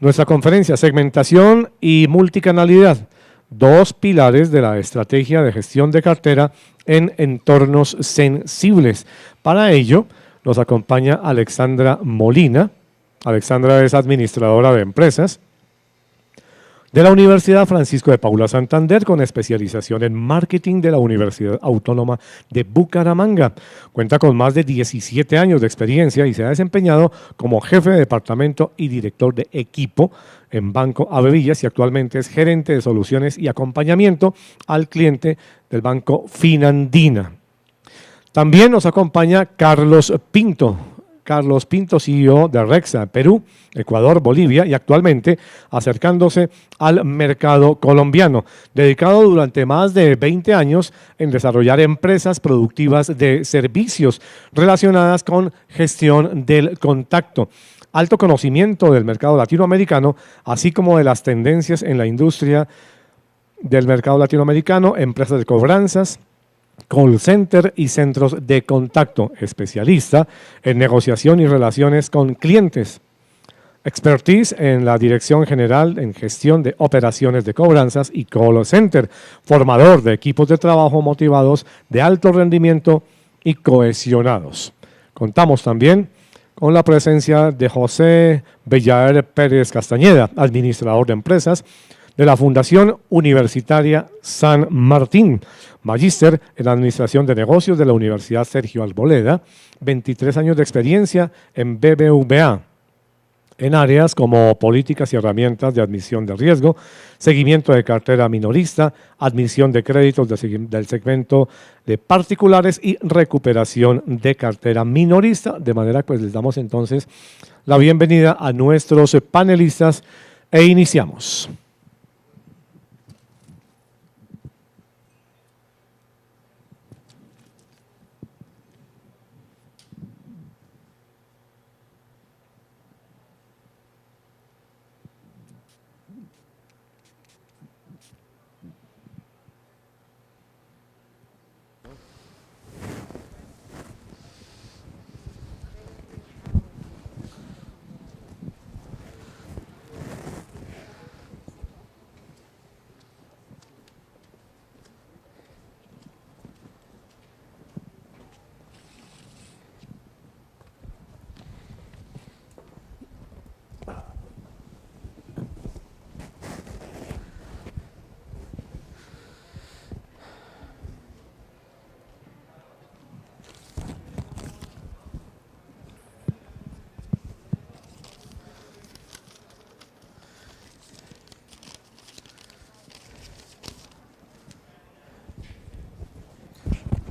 Nuestra conferencia, segmentación y multicanalidad, dos pilares de la estrategia de gestión de cartera en entornos sensibles. Para ello, nos acompaña Alexandra Molina. Alexandra es administradora de empresas de la Universidad Francisco de Paula Santander, con especialización en marketing de la Universidad Autónoma de Bucaramanga. Cuenta con más de 17 años de experiencia y se ha desempeñado como jefe de departamento y director de equipo en Banco Avevillas, y actualmente es gerente de soluciones y acompañamiento al cliente del Banco Finandina. También nos acompaña Carlos Pinto. Carlos Pinto, CEO de Rexa, Perú, Ecuador, Bolivia, y actualmente acercándose al mercado colombiano, dedicado durante más de 20 años en desarrollar empresas productivas de servicios relacionadas con gestión del contacto, alto conocimiento del mercado latinoamericano, así como de las tendencias en la industria del mercado latinoamericano, empresas de cobranzas, call center y centros de contacto, especialista en negociación y relaciones con clientes, expertise en la Dirección General en Gestión de Operaciones de Cobranzas y Call Center, formador de equipos de trabajo motivados de alto rendimiento y cohesionados. Contamos también con la presencia de José Bellaer Pérez Castañeda, administrador de empresas de la Fundación Universitaria San Martín, magíster en Administración de Negocios de la Universidad Sergio Arboleda, 23 años de experiencia en BBVA, en áreas como políticas y herramientas de admisión de riesgo, seguimiento de cartera minorista, admisión de créditos del segmento de particulares y recuperación de cartera minorista. De manera que les damos entonces la bienvenida a nuestros panelistas e iniciamos.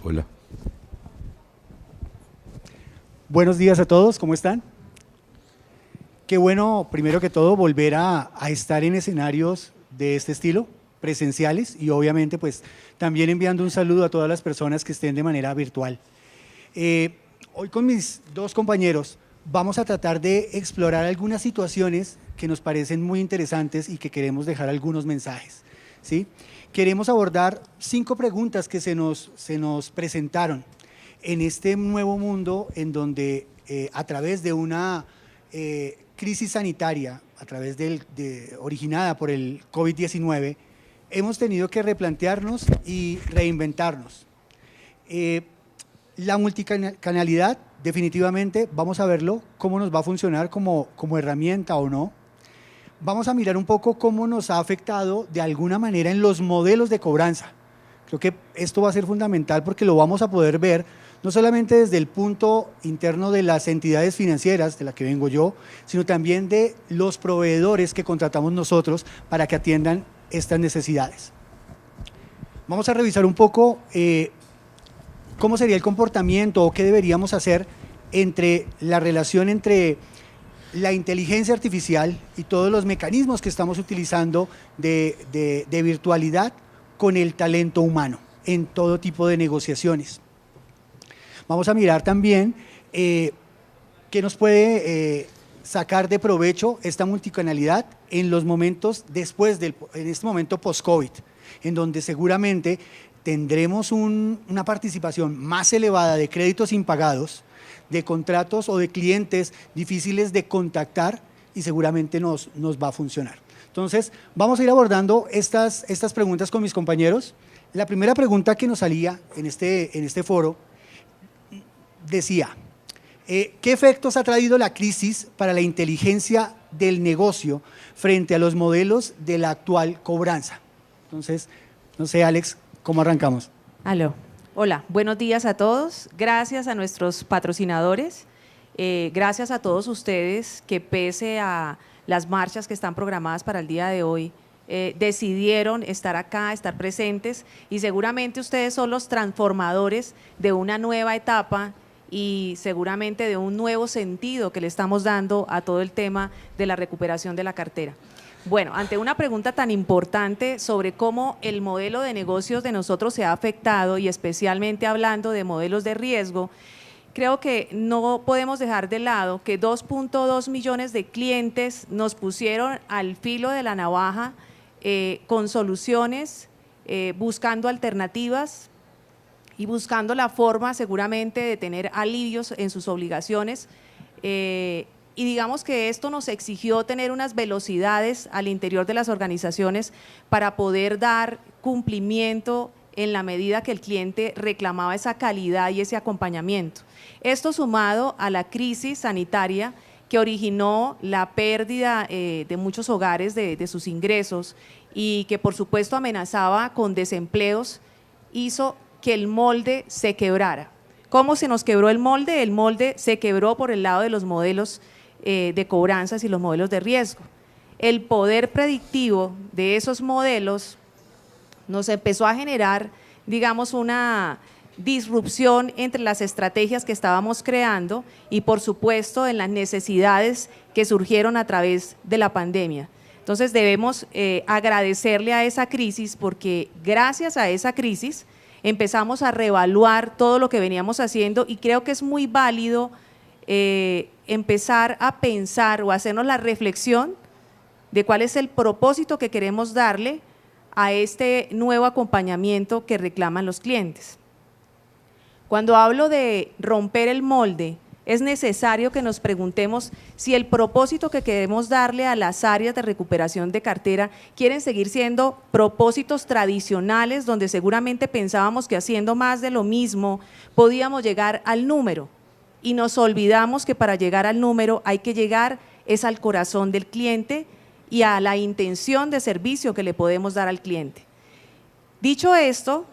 Hola. Buenos días a todos, ¿cómo están? Qué bueno, primero que todo, volver a estar en escenarios de este estilo, presenciales, y obviamente pues también enviando un saludo a todas las personas que estén de manera virtual. Hoy con mis dos compañeros vamos a tratar de explorar algunas situaciones que nos parecen muy interesantes y que queremos dejar algunos mensajes, ¿sí? Queremos abordar 5 preguntas que se nos presentaron en este nuevo mundo en donde a través de una crisis sanitaria, a través originada por el COVID-19, hemos tenido que replantearnos y reinventarnos. La multicanalidad, definitivamente, vamos a verlo, cómo nos va a funcionar como herramienta o no. Vamos a mirar un poco cómo nos ha afectado de alguna manera en los modelos de cobranza. Creo que esto va a ser fundamental porque lo vamos a poder ver no solamente desde el punto interno de las entidades financieras, de la que vengo yo, sino también de los proveedores que contratamos nosotros para que atiendan estas necesidades. Vamos a revisar un poco cómo sería el comportamiento o qué deberíamos hacer entre la relación entre la inteligencia artificial y todos los mecanismos que estamos utilizando de virtualidad con el talento humano en todo tipo de negociaciones. Vamos a mirar también qué nos puede sacar de provecho esta multicanalidad en los momentos en este momento post-COVID, en donde seguramente tendremos una participación más elevada de créditos impagados, de contratos o de clientes difíciles de contactar y seguramente nos va a funcionar. Entonces, vamos a ir abordando estas preguntas con mis compañeros. La primera pregunta que nos salía en este foro decía, ¿qué efectos ha traído la crisis para la inteligencia del negocio frente a los modelos de la actual cobranza? Entonces, no sé, Alex, ¿cómo arrancamos? Aló. Hola, buenos días a todos. Gracias a nuestros patrocinadores. Gracias a todos ustedes que pese a las marchas que están programadas para el día de hoy, decidieron estar acá, estar presentes, y seguramente ustedes son los transformadores de una nueva etapa y seguramente de un nuevo sentido que le estamos dando a todo el tema de la recuperación de la cartera. Bueno, ante una pregunta tan importante sobre cómo el modelo de negocios de nosotros se ha afectado, y especialmente hablando de modelos de riesgo, creo que no podemos dejar de lado que 2.2 millones de clientes nos pusieron al filo de la navaja con soluciones, buscando alternativas y buscando la forma seguramente de tener alivios en sus obligaciones. Y digamos que esto nos exigió tener unas velocidades al interior de las organizaciones para poder dar cumplimiento en la medida que el cliente reclamaba esa calidad y ese acompañamiento. Esto sumado a la crisis sanitaria que originó la pérdida de muchos hogares de sus ingresos y que por supuesto amenazaba con desempleos, hizo que el molde se quebrara. ¿Cómo se nos quebró el molde? El molde se quebró por el lado de los modelos de cobranzas y los modelos de riesgo. El poder predictivo de esos modelos nos empezó a generar, digamos, una disrupción entre las estrategias que estábamos creando y, por supuesto, en las necesidades que surgieron a través de la pandemia. Entonces, debemos agradecerle a esa crisis, porque gracias a esa crisis empezamos a reevaluar todo lo que veníamos haciendo, y creo que es muy válido empezar a pensar o hacernos la reflexión de cuál es el propósito que queremos darle a este nuevo acompañamiento que reclaman los clientes. Cuando hablo de romper el molde, es necesario que nos preguntemos si el propósito que queremos darle a las áreas de recuperación de cartera quieren seguir siendo propósitos tradicionales, donde seguramente pensábamos que haciendo más de lo mismo podíamos llegar al número, y nos olvidamos que para llegar al número hay que llegar es al corazón del cliente y a la intención de servicio que le podemos dar al cliente. Dicho esto,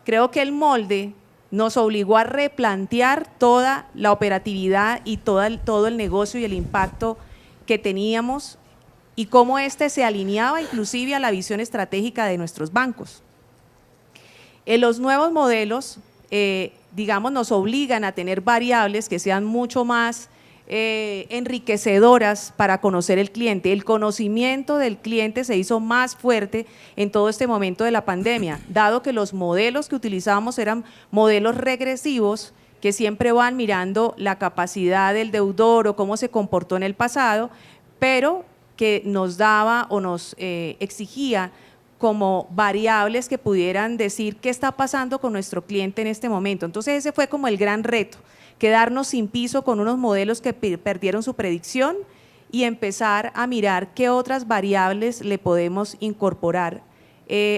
creo que el molde nos obligó a replantear toda la operatividad y todo el negocio y el impacto que teníamos, y cómo éste se alineaba inclusive a la visión estratégica de nuestros bancos. En los nuevos modelos, digamos, nos obligan a tener variables que sean mucho más enriquecedoras para conocer el cliente. El conocimiento del cliente se hizo más fuerte en todo este momento de la pandemia, dado que los modelos que utilizábamos eran modelos regresivos que siempre van mirando la capacidad del deudor o cómo se comportó en el pasado, pero que nos daba o nos exigía como variables que pudieran decir qué está pasando con nuestro cliente en este momento. Entonces ese fue como el gran reto, quedarnos sin piso con unos modelos que perdieron su predicción y empezar a mirar qué otras variables le podemos incorporar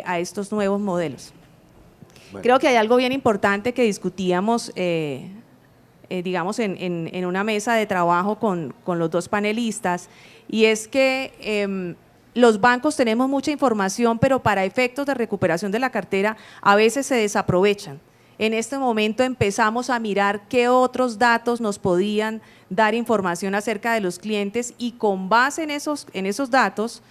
a estos nuevos modelos. Bueno. Creo que hay algo bien importante que discutíamos, digamos, en una mesa de trabajo con los dos panelistas, y es que los bancos tenemos mucha información, pero para efectos de recuperación de la cartera a veces se desaprovechan. En este momento empezamos a mirar qué otros datos nos podían dar información acerca de los clientes, y con base en esos datos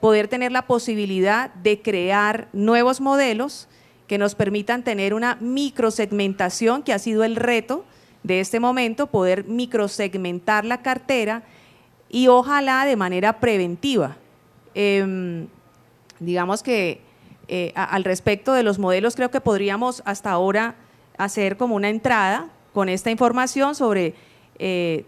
poder tener la posibilidad de crear nuevos modelos que nos permitan tener una microsegmentación, que ha sido el reto de este momento, poder microsegmentar la cartera y ojalá de manera preventiva. Digamos que al respecto de los modelos, creo que podríamos hasta ahora hacer como una entrada con esta información sobre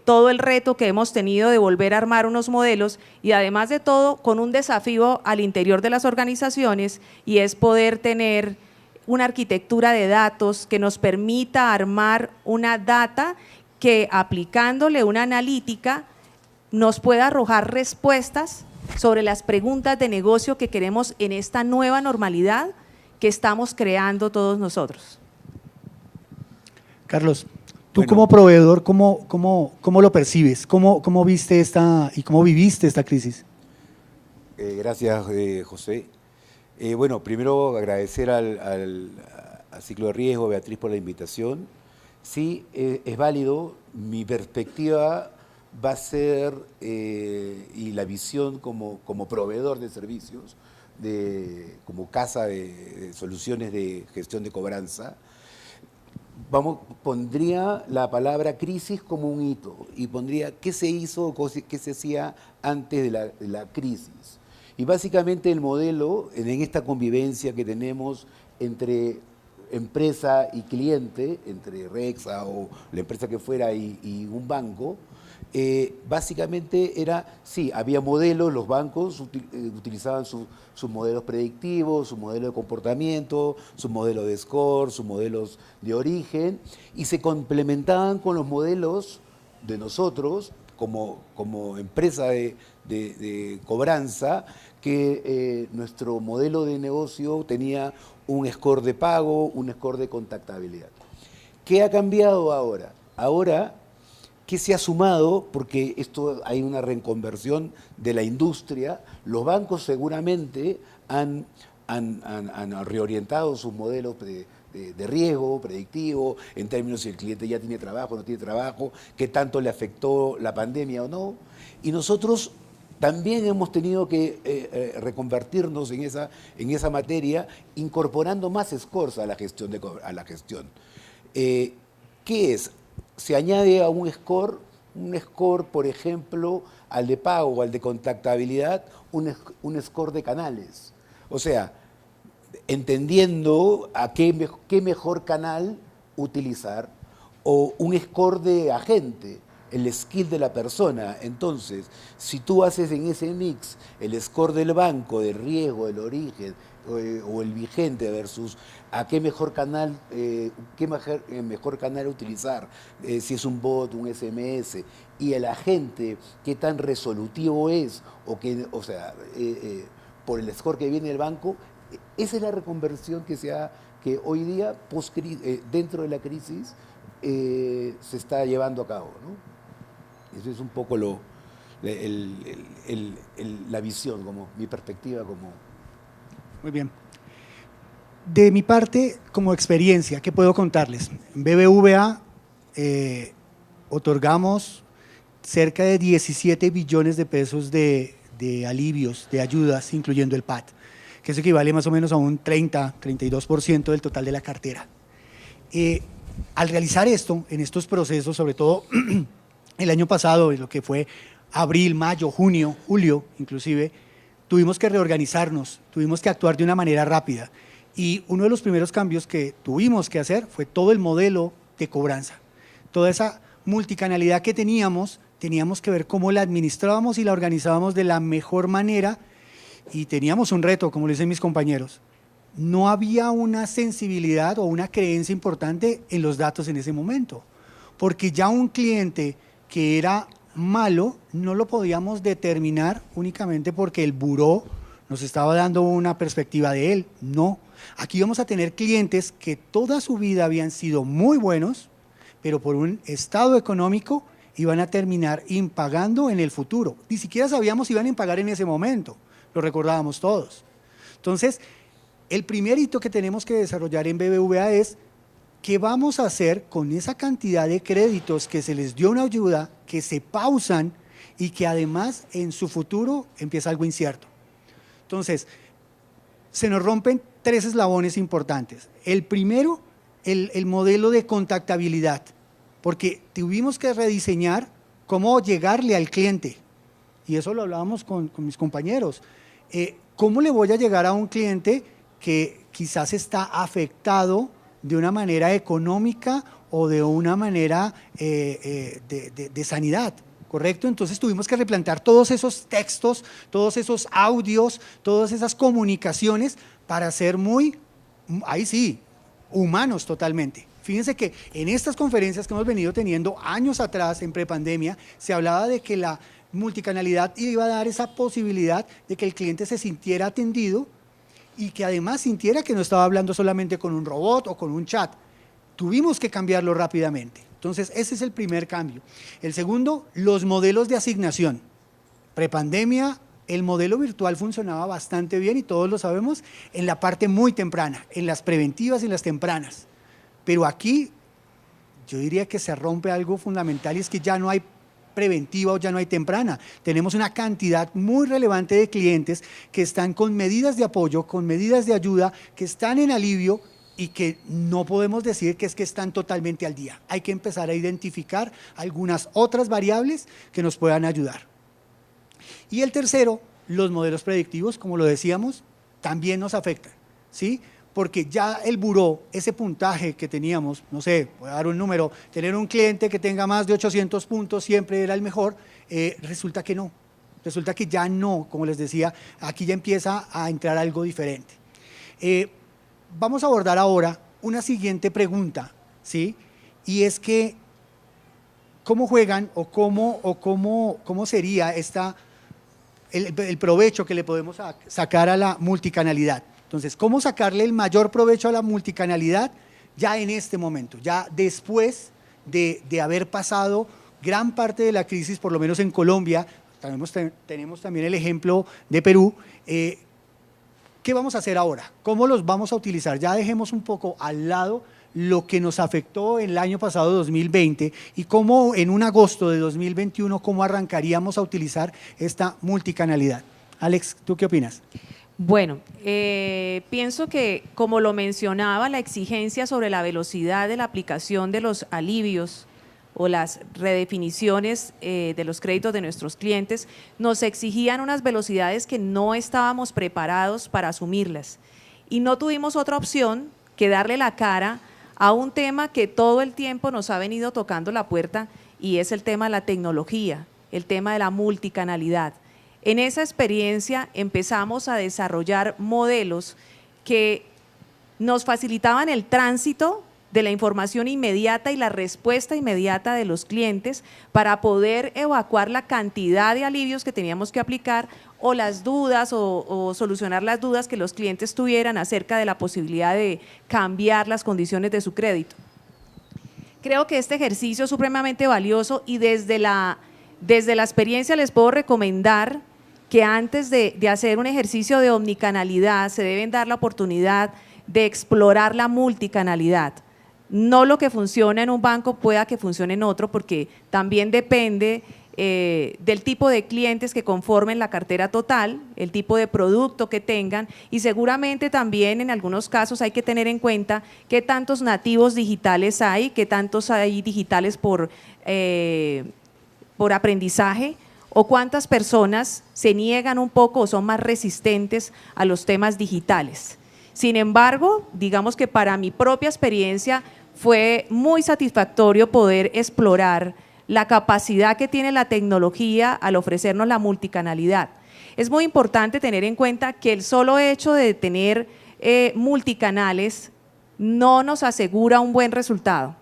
todo el reto que hemos tenido de volver a armar unos modelos, y además de todo con un desafío al interior de las organizaciones, y es poder tener una arquitectura de datos que nos permita armar una data que, aplicándole una analítica, nos pueda arrojar respuestas sobre las preguntas de negocio que queremos en esta nueva normalidad que estamos creando todos nosotros. Carlos, tú Bueno. como proveedor, ¿cómo lo percibes? ¿Cómo viste y cómo viviste esta crisis? Gracias, José. Bueno, primero agradecer al Ciclo de Riesgo, Beatriz, por la invitación. Sí, es válido. Mi perspectiva va a ser, y la visión como proveedor de servicios, como casa de soluciones de gestión de cobranza, pondría la palabra crisis como un hito y pondría qué se hizo, qué se hacía antes de la crisis. Y básicamente el modelo, en esta convivencia que tenemos entre empresa y cliente, entre Rexa o la empresa que fuera y un banco, básicamente era, sí, había modelos, los bancos utilizaban sus modelos predictivos, su modelo de comportamiento, su modelo de score, sus modelos de origen, y se complementaban con los modelos de nosotros como empresa de cobranza, que nuestro modelo de negocio tenía un score de pago, un score de contactabilidad. ¿Qué ha cambiado ahora? Ahora, ¿qué se ha sumado? Porque esto hay una reconversión de la industria. Los bancos seguramente han reorientado sus modelos de riesgo predictivo, en términos si el cliente ya tiene trabajo, no tiene trabajo, qué tanto le afectó la pandemia o no. Y nosotros también hemos tenido que reconvertirnos en esa materia, incorporando más scores a la gestión. ¿Qué es? Se añade a un score, por ejemplo, al de pago o al de contactabilidad, un score de canales. O sea, entendiendo a qué mejor canal utilizar, o un score de agente, el skill de la persona. Entonces, si tú haces en ese mix el score del banco, del riesgo, del origen, o el vigente versus a qué mejor canal, mejor canal utilizar, si es un bot, un SMS, y el agente qué tan resolutivo es, por el score que viene del banco, esa es la reconversión que hoy día, dentro de la crisis, se está llevando a cabo, ¿no? Eso es un poco la visión, mi perspectiva como... Muy bien. De mi parte, como experiencia, ¿qué puedo contarles? En BBVA otorgamos cerca de 17 billones de pesos de alivios, de ayudas, incluyendo el PAT, que eso equivale más o menos a un 32% del total de la cartera. Al realizar esto, en estos procesos, sobre todo el año pasado, lo que fue abril, mayo, junio, julio inclusive, tuvimos que reorganizarnos, tuvimos que actuar de una manera rápida. Y uno de los primeros cambios que tuvimos que hacer fue todo el modelo de cobranza. Toda esa multicanalidad que teníamos que ver cómo la administrábamos y la organizábamos de la mejor manera, y teníamos un reto, como lo dicen mis compañeros. No había una sensibilidad o una creencia importante en los datos en ese momento, porque ya un cliente que era malo no lo podíamos determinar únicamente porque el buró nos estaba dando una perspectiva de él. No, aquí vamos a tener clientes que toda su vida habían sido muy buenos, pero por un estado económico iban a terminar impagando en el futuro. Ni siquiera sabíamos si iban a impagar en ese momento, lo recordábamos todos. Entonces, el primer hito que tenemos que desarrollar en BBVA es ¿qué vamos a hacer con esa cantidad de créditos que se les dio una ayuda, que se pausan y que además en su futuro empieza algo incierto? Entonces, se nos rompen 3 eslabones importantes. El primero, el modelo de contactabilidad, porque tuvimos que rediseñar cómo llegarle al cliente. Y eso lo hablábamos con mis compañeros. ¿Cómo le voy a llegar a un cliente que quizás está afectado de una manera económica o de una manera de sanidad? ¿Correcto? Entonces tuvimos que replantear todos esos textos, todos esos audios, todas esas comunicaciones para ser ahí sí, humanos totalmente. Fíjense que en estas conferencias que hemos venido teniendo años atrás, en prepandemia, se hablaba de que multicanalidad iba a dar esa posibilidad de que el cliente se sintiera atendido y que además sintiera que no estaba hablando solamente con un robot o con un chat. Tuvimos que cambiarlo rápidamente. Entonces, ese es el primer cambio. El segundo, los modelos de asignación. Prepandemia, el modelo virtual funcionaba bastante bien y todos lo sabemos en la parte muy temprana, en las preventivas y en las tempranas. Pero aquí yo diría que se rompe algo fundamental y es que ya no hay preventiva o ya no hay temprana. Tenemos una cantidad muy relevante de clientes que están con medidas de apoyo, con medidas de ayuda, que están en alivio y que no podemos decir que es que están totalmente al día. Hay que empezar a identificar algunas otras variables que nos puedan ayudar. Y el tercero, los modelos predictivos, como lo decíamos, también nos afectan, ¿sí? Porque ya el buró, ese puntaje que teníamos, no sé, voy a dar un número, tener un cliente que tenga más de 800 puntos siempre era el mejor, resulta que no, resulta que ya no, como les decía, aquí ya empieza a entrar algo diferente. Vamos a abordar ahora una siguiente pregunta, ¿sí? Y es que, ¿cómo juegan o cómo sería el provecho que le podemos sacar a la multicanalidad? Entonces, ¿cómo sacarle el mayor provecho a la multicanalidad ya en este momento, ya después de haber pasado gran parte de la crisis, por lo menos en Colombia? Tenemos también el ejemplo de Perú. ¿Qué vamos a hacer ahora? ¿Cómo los vamos a utilizar? Ya dejemos un poco al lado lo que nos afectó el año pasado, 2020, y cómo en un agosto de 2021, cómo arrancaríamos a utilizar esta multicanalidad. Alex, ¿tú qué opinas? Bueno, pienso que, como lo mencionaba, la exigencia sobre la velocidad de la aplicación de los alivios o las redefiniciones de los créditos de nuestros clientes nos exigían unas velocidades que no estábamos preparados para asumirlas. Y no tuvimos otra opción que darle la cara a un tema que todo el tiempo nos ha venido tocando la puerta, y es el tema de la tecnología, el tema de la multicanalidad. En esa experiencia empezamos a desarrollar modelos que nos facilitaban el tránsito de la información inmediata y la respuesta inmediata de los clientes para poder evacuar la cantidad de alivios que teníamos que aplicar o las dudas o solucionar las dudas que los clientes tuvieran acerca de la posibilidad de cambiar las condiciones de su crédito. Creo que este ejercicio es supremamente valioso y desde la experiencia les puedo recomendar que antes de hacer un ejercicio de omnicanalidad se deben dar la oportunidad de explorar la multicanalidad. No lo que funciona en un banco pueda que funcione en otro, porque también depende del tipo de clientes que conformen la cartera total, el tipo de producto que tengan, y seguramente también en algunos casos hay que tener en cuenta qué tantos nativos digitales hay, qué tantos hay digitales por aprendizaje, o cuántas personas se niegan un poco o son más resistentes a los temas digitales. Sin embargo, digamos que para mi propia experiencia fue muy satisfactorio poder explorar la capacidad que tiene la tecnología al ofrecernos la multicanalidad. Es muy importante tener en cuenta que el solo hecho de tener multicanales no nos asegura un buen resultado.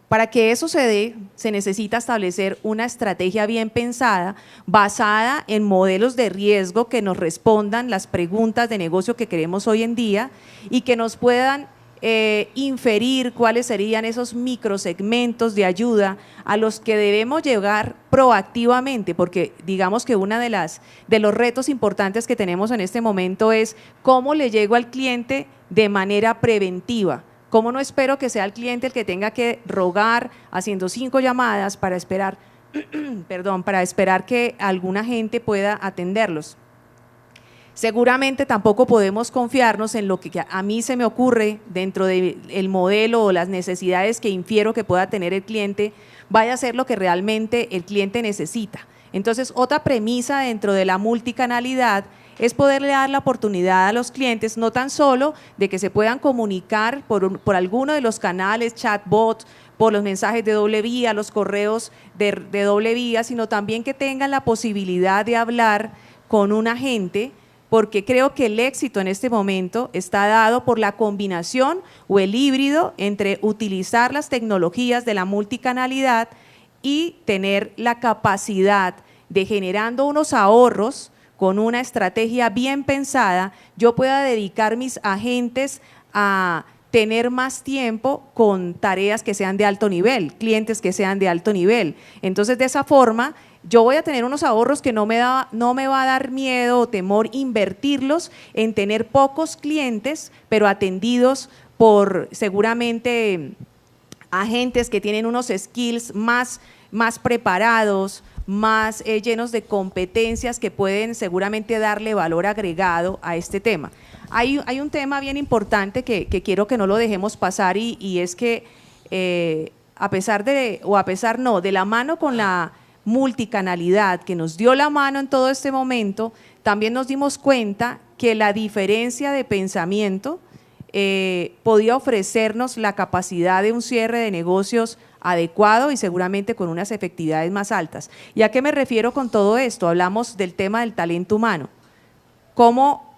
Para que eso se dé, se necesita establecer una estrategia bien pensada, basada en modelos de riesgo que nos respondan las preguntas de negocio que queremos hoy en día y que nos puedan inferir cuáles serían esos microsegmentos de ayuda a los que debemos llegar proactivamente, porque digamos que uno de los retos importantes que tenemos en este momento es cómo le llego al cliente de manera preventiva. ¿Cómo no espero que sea el cliente el que tenga que rogar haciendo 5 llamadas para esperar, para esperar que alguna gente pueda atenderlos? Seguramente tampoco podemos confiarnos en lo que a mí se me ocurre dentro del modelo o las necesidades que infiero que pueda tener el cliente, vaya a ser lo que realmente el cliente necesita. Entonces, otra premisa dentro de la multicanalidad es poderle dar la oportunidad a los clientes, no tan solo de que se puedan comunicar por alguno de los canales, chatbot, por los mensajes de doble vía, los correos de doble vía, sino también que tengan la posibilidad de hablar con un agente, porque creo que el éxito en este momento está dado por la combinación o el híbrido entre utilizar las tecnologías de la multicanalidad y tener la capacidad de generando unos ahorros con una estrategia bien pensada, yo pueda dedicar mis agentes a tener más tiempo con tareas que sean de alto nivel, clientes que sean de alto nivel. Entonces, de esa forma, yo voy a tener unos ahorros que no me va a dar miedo o temor invertirlos en tener pocos clientes, pero atendidos por seguramente agentes que tienen unos skills más preparados, más llenos de competencias que pueden seguramente darle valor agregado a este tema. Hay un tema bien importante que quiero que no lo dejemos pasar y es que de la mano con la multicanalidad que nos dio la mano en todo este momento, también nos dimos cuenta que la diferencia de pensamiento podía ofrecernos la capacidad de un cierre de negocios adecuado y seguramente con unas efectividades más altas. ¿Y a qué me refiero con todo esto? Hablamos del tema del talento humano. Cómo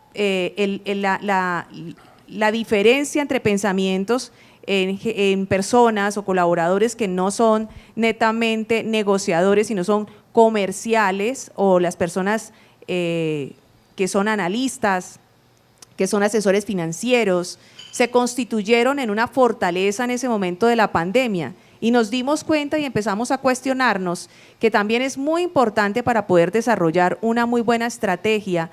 la diferencia entre pensamientos en personas o colaboradores que no son netamente negociadores, sino son comerciales, o las personas que son analistas, que son asesores financieros, se constituyeron en una fortaleza en ese momento de la pandemia. Y nos dimos cuenta y empezamos a cuestionarnos que también es muy importante para poder desarrollar una muy buena estrategia,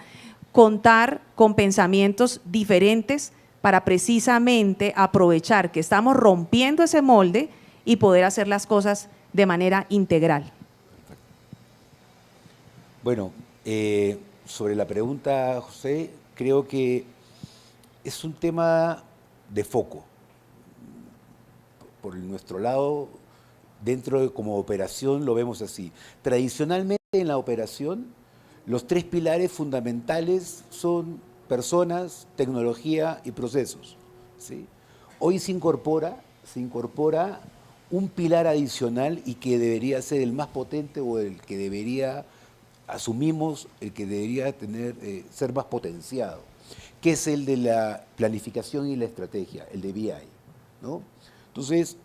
contar con pensamientos diferentes para precisamente aprovechar que estamos rompiendo ese molde y poder hacer las cosas de manera integral. Bueno, sobre la pregunta, José, creo que es un tema de foco. Por nuestro lado, dentro de como operación lo vemos así. Tradicionalmente en la operación, los tres pilares fundamentales son personas, tecnología y procesos, ¿sí? Hoy se incorpora un pilar adicional y que debería ser el más potente o el que debería, asumimos, el que debería tener, ser más potenciado, que es el de la planificación y la estrategia, el de BI, ¿no? Entonces,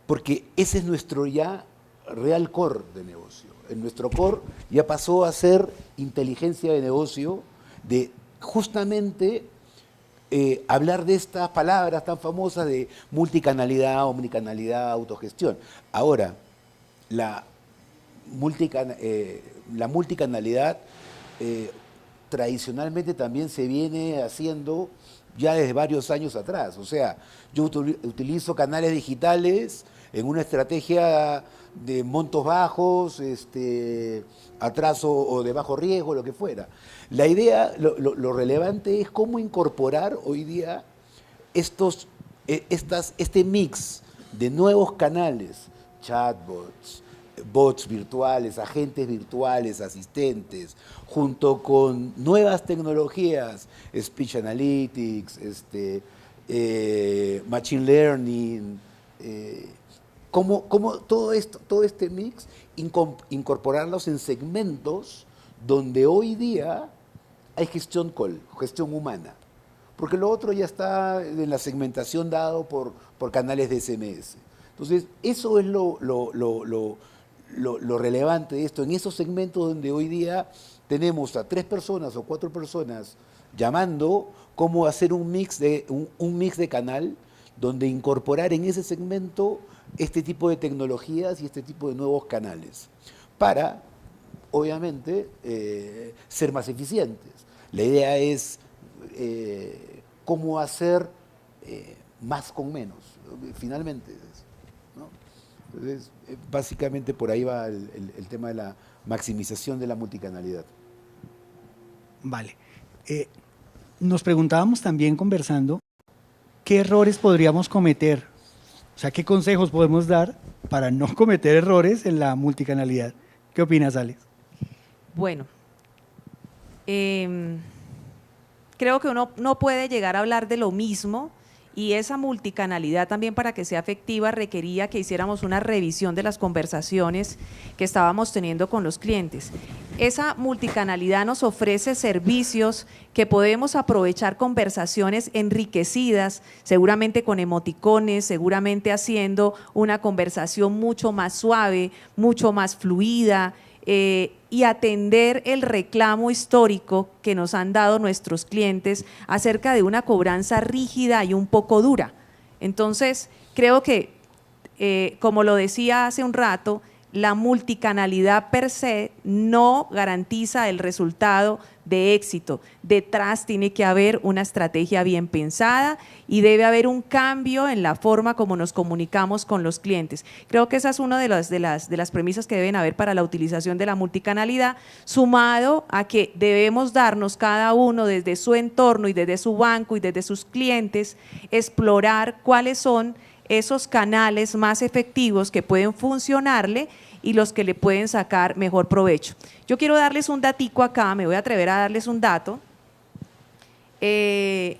porque ese es nuestro ya real core de negocio. En nuestro core ya pasó a ser inteligencia de negocio, de justamente hablar de estas palabras tan famosas de multicanalidad, omnicanalidad, autogestión. Ahora, la multicanalidad tradicionalmente también se viene haciendo ya desde varios años atrás. O sea, yo utilizo canales digitales en una estrategia de montos bajos, atraso o de bajo riesgo, lo que fuera. La idea, lo relevante es cómo incorporar hoy día este mix de nuevos canales, chatbots, bots virtuales, agentes virtuales, asistentes, junto con nuevas tecnologías, speech analytics, machine learning, cómo todo este mix, incorporarlos en segmentos donde hoy día hay gestión humana. Porque lo otro ya está en la segmentación dado por canales de SMS. Entonces, eso es lo relevante de esto. En esos segmentos donde hoy día tenemos a 3 personas o 4 personas llamando, cómo hacer un mix de canal donde incorporar en ese segmento este tipo de tecnologías y este tipo de nuevos canales para, obviamente, ser más eficientes. La idea es cómo hacer más con menos, finalmente, ¿no? Entonces, básicamente por ahí va el tema de la maximización de la multicanalidad. Vale. Nos preguntábamos también conversando, ¿qué errores podríamos cometer? O sea, ¿qué consejos podemos dar para no cometer errores en la multicanalidad? ¿Qué opinas, Alex? Bueno, creo que uno no puede llegar a hablar de lo mismo, y esa multicanalidad también, para que sea efectiva, requería que hiciéramos una revisión de las conversaciones que estábamos teniendo con los clientes. Esa multicanalidad nos ofrece servicios que podemos aprovechar, conversaciones enriquecidas, seguramente con emoticones, seguramente haciendo una conversación mucho más suave, mucho más fluida, y atender el reclamo histórico que nos han dado nuestros clientes acerca de una cobranza rígida y un poco dura. Entonces, creo que, como lo decía hace un rato, la multicanalidad per se no garantiza el resultado de éxito. Detrás tiene que haber una estrategia bien pensada y debe haber un cambio en la forma como nos comunicamos con los clientes. Creo que esa es una de las premisas que deben haber para la utilización de la multicanalidad, sumado a que debemos darnos cada uno desde su entorno y desde su banco y desde sus clientes, explorar cuáles son esos canales más efectivos que pueden funcionarle y los que le pueden sacar mejor provecho. Yo quiero darles un datico acá, me voy a atrever a darles un dato que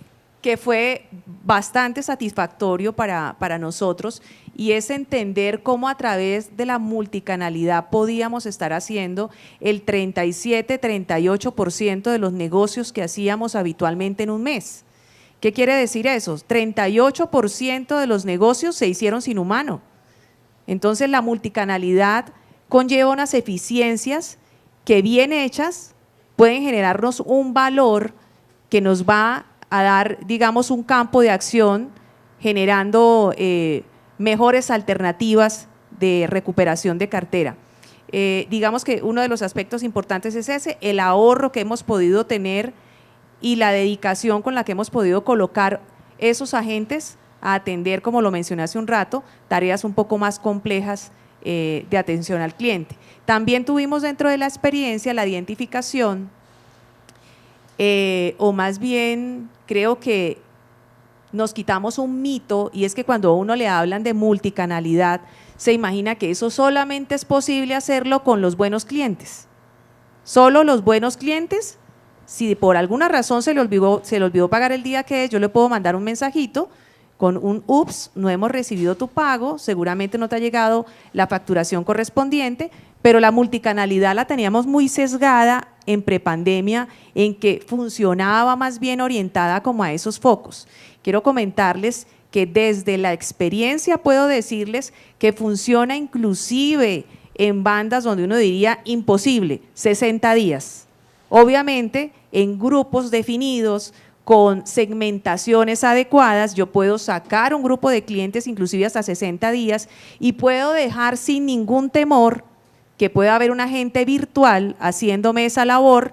fue bastante satisfactorio para nosotros, y es entender cómo a través de la multicanalidad podíamos estar haciendo el 37-38% de los negocios que hacíamos habitualmente en un mes. ¿Qué quiere decir eso? 38% de los negocios se hicieron sin humano. Entonces, la multicanalidad conlleva unas eficiencias que, bien hechas, pueden generarnos un valor que nos va a dar, digamos, un campo de acción, generando mejores alternativas de recuperación de cartera. Digamos que uno de los aspectos importantes es ese, el ahorro que hemos podido tener y la dedicación con la que hemos podido colocar esos agentes a atender, como lo mencioné hace un rato, tareas un poco más complejas de atención al cliente. También tuvimos dentro de la experiencia la identificación, o más bien creo que nos quitamos un mito, y es que cuando a uno le hablan de multicanalidad, se imagina que eso solamente es posible hacerlo con los buenos clientes. Solo los buenos clientes. Si por alguna razón se le olvidó pagar el día que es, yo le puedo mandar un mensajito con un ups, no hemos recibido tu pago, seguramente no te ha llegado la facturación correspondiente, pero la multicanalidad la teníamos muy sesgada en prepandemia, en que funcionaba más bien orientada como a esos focos. Quiero comentarles que desde la experiencia puedo decirles que funciona inclusive en bandas donde uno diría imposible, 60 días. Obviamente, en grupos definidos, con segmentaciones adecuadas, yo puedo sacar un grupo de clientes inclusive hasta 60 días y puedo dejar sin ningún temor que pueda haber un agente virtual haciéndome esa labor,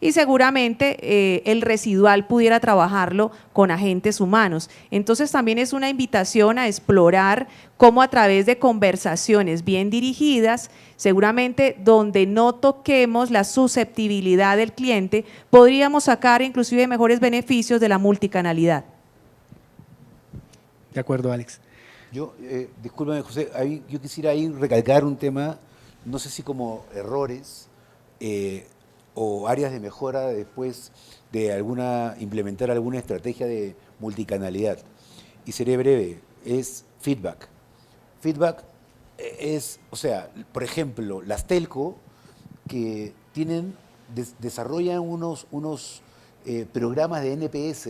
y seguramente el residual pudiera trabajarlo con agentes humanos. Entonces, también es una invitación a explorar cómo a través de conversaciones bien dirigidas, seguramente donde no toquemos la susceptibilidad del cliente, podríamos sacar inclusive mejores beneficios de la multicanalidad. De acuerdo, Alex. Yo, discúlpame, José, yo quisiera ahí recalcar un tema, no sé si como errores o áreas de mejora después de implementar alguna estrategia de multicanalidad. Y seré breve, es feedback. Feedback es, o sea, por ejemplo, las telco que desarrollan unos programas de NPS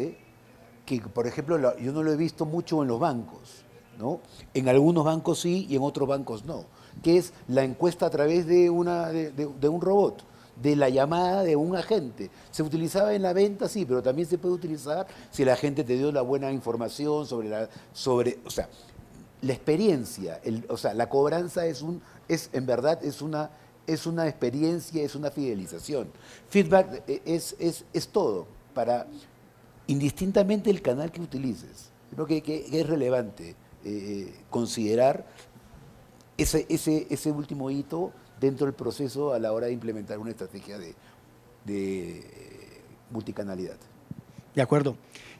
que, por ejemplo, yo no lo he visto mucho en los bancos, ¿no? En algunos bancos sí y en otros bancos no, que es la encuesta a través de un robot, de la llamada de un agente. Se utilizaba en la venta, sí, pero también se puede utilizar si el agente te dio la buena información sobre o sea, la experiencia, o sea, la cobranza en verdad es una experiencia, es una fidelización. Feedback es todo, indistintamente el canal que utilices. Creo que es relevante considerar ese último hito dentro del proceso a la hora de implementar una estrategia de multicanalidad. De acuerdo.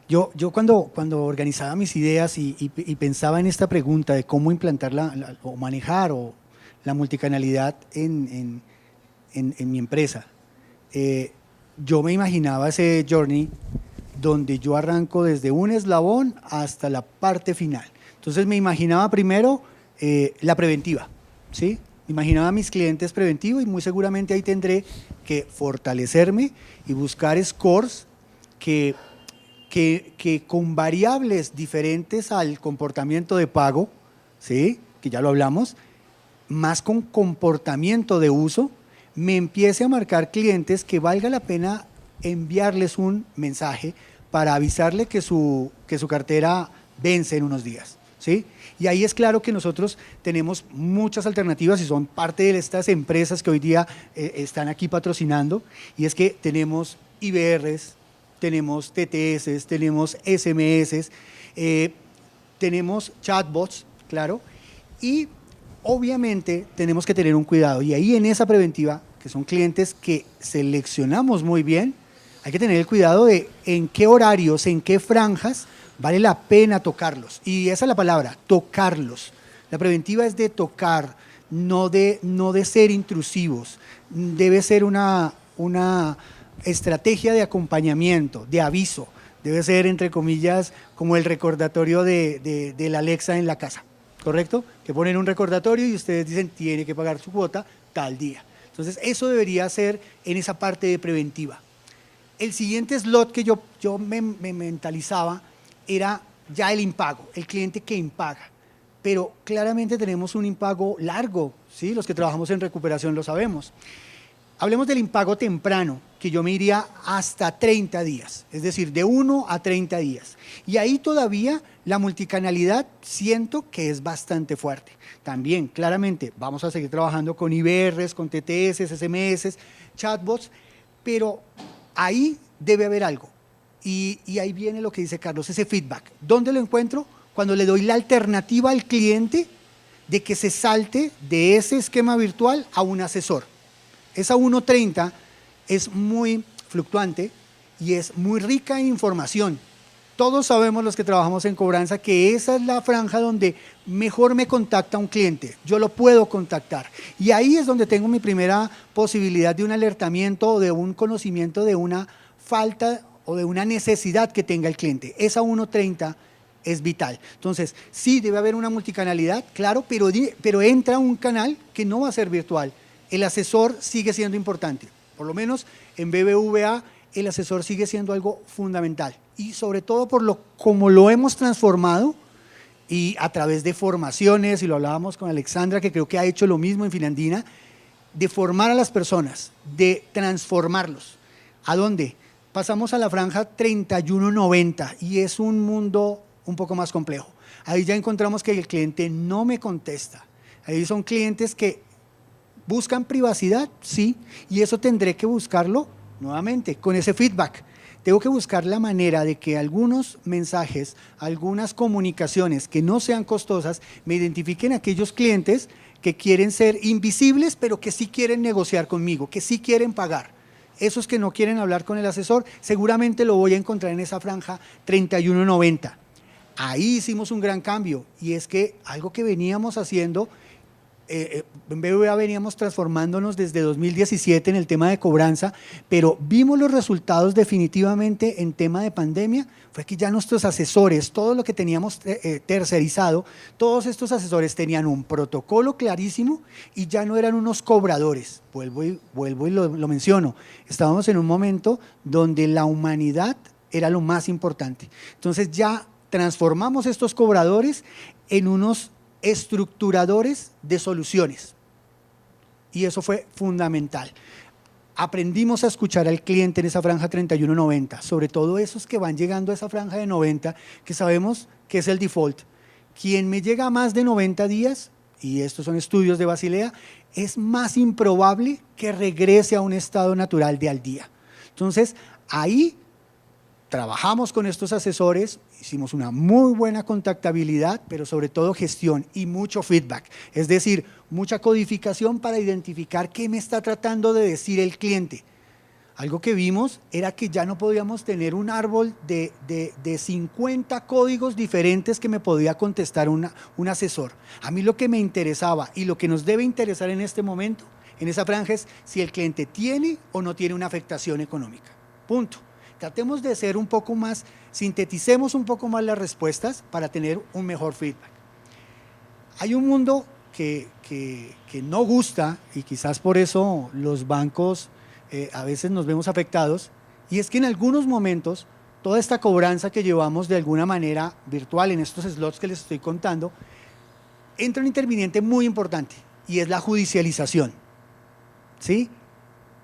Yo cuando organizaba mis ideas y pensaba en esta pregunta de cómo implantar o manejar la multicanalidad en mi empresa, yo me imaginaba ese journey donde yo arranco desde un eslabón hasta la parte final. Entonces me imaginaba primero la preventiva, ¿sí? Imaginaba a mis clientes preventivos y muy seguramente ahí tendré que fortalecerme y buscar scores que con variables diferentes al comportamiento de pago, ¿sí? Que ya lo hablamos, más con comportamiento de uso, me empiece a marcar clientes que valga la pena enviarles un mensaje para avisarle que su cartera vence en unos días, ¿sí? Y ahí es claro que nosotros tenemos muchas alternativas y son parte de estas empresas que hoy día están aquí patrocinando, y es que tenemos IBRs, tenemos TTS, tenemos SMS, tenemos chatbots, claro, y obviamente tenemos que tener un cuidado, y ahí en esa preventiva, que son clientes que seleccionamos muy bien, hay que tener el cuidado de en qué horarios, en qué franjas vale la pena tocarlos. Y esa es la palabra, tocarlos. La preventiva es de tocar, no de ser intrusivos. Debe ser una estrategia de acompañamiento, de aviso. Debe ser, entre comillas, como el recordatorio de la Alexa en la casa, ¿correcto? Que ponen un recordatorio y ustedes dicen, tiene que pagar su cuota tal día. Entonces, eso debería ser en esa parte de preventiva. El siguiente slot que yo me mentalizaba era ya el impago, el cliente que impaga. Pero claramente tenemos un impago largo, ¿sí? Los que trabajamos en recuperación lo sabemos. Hablemos del impago temprano, que yo me iría hasta 30 días, es decir, de 1 a 30 días. Y ahí todavía la multicanalidad siento que es bastante fuerte. También, claramente, vamos a seguir trabajando con IBRs, con TTS, SMS, chatbots, pero ahí debe haber algo. Y ahí viene lo que dice Carlos, ese feedback. ¿Dónde lo encuentro? Cuando le doy la alternativa al cliente de que se salte de ese esquema virtual a un asesor. Esa 1.30 es muy fluctuante y es muy rica en información. Todos sabemos, los que trabajamos en cobranza, que esa es la franja donde mejor me contacta un cliente. Yo lo puedo contactar. Y ahí es donde tengo mi primera posibilidad de un alertamiento o de un conocimiento de una falta o de una necesidad que tenga el cliente. Esa 1.30 es vital. Entonces, sí debe haber una multicanalidad, claro, pero entra un canal que no va a ser virtual. El asesor sigue siendo importante. Por lo menos en BBVA el asesor sigue siendo algo fundamental. Y sobre todo como lo hemos transformado y a través de formaciones, y lo hablábamos con Alexandra, que creo que ha hecho lo mismo en Finandina, de formar a las personas, de transformarlos. ¿A dónde? Pasamos a la franja 3190 y es un mundo un poco más complejo. Ahí ya encontramos que el cliente no me contesta. Ahí son clientes que buscan privacidad, sí, y eso tendré que buscarlo nuevamente con ese feedback. Tengo que buscar la manera de que algunos mensajes, algunas comunicaciones que no sean costosas, me identifiquen a aquellos clientes que quieren ser invisibles, pero que sí quieren negociar conmigo, que sí quieren pagar. Esos que no quieren hablar con el asesor, seguramente lo voy a encontrar en esa franja 3190. Ahí hicimos un gran cambio, y es que algo que veníamos haciendo, en BBVA veníamos transformándonos desde 2017 en el tema de cobranza, pero vimos los resultados definitivamente en tema de pandemia. Fue que ya nuestros asesores, todo lo que teníamos tercerizado, todos estos asesores tenían un protocolo clarísimo y ya no eran unos cobradores. Vuelvo y lo menciono. Estábamos en un momento donde la humanidad era lo más importante. Entonces ya transformamos estos cobradores en unos estructuradores de soluciones, y eso fue fundamental. Aprendimos a escuchar al cliente en esa franja 3190, sobre todo esos que van llegando a esa franja de 90, que sabemos que es el default. Quien me llega a más de 90 días, y estos son estudios de Basilea, es más improbable que regrese a un estado natural de al día. Entonces, ahí trabajamos con estos asesores, hicimos una muy buena contactabilidad, pero sobre todo gestión y mucho feedback, es decir, mucha codificación para identificar qué me está tratando de decir el cliente. Algo que vimos era que ya no podíamos tener un árbol de 50 códigos diferentes que me podía contestar un asesor. A mí lo que me interesaba y lo que nos debe interesar en este momento, en esa franja, es si el cliente tiene o no tiene una afectación económica. Punto. Tratemos de ser un poco más, sinteticemos un poco más las respuestas para tener un mejor feedback. Hay un mundo que no gusta, y quizás por eso los bancos a veces nos vemos afectados, y es que en algunos momentos toda esta cobranza que llevamos de alguna manera virtual en estos slots que les estoy contando, entra un interviniente muy importante, y es la judicialización, ¿sí?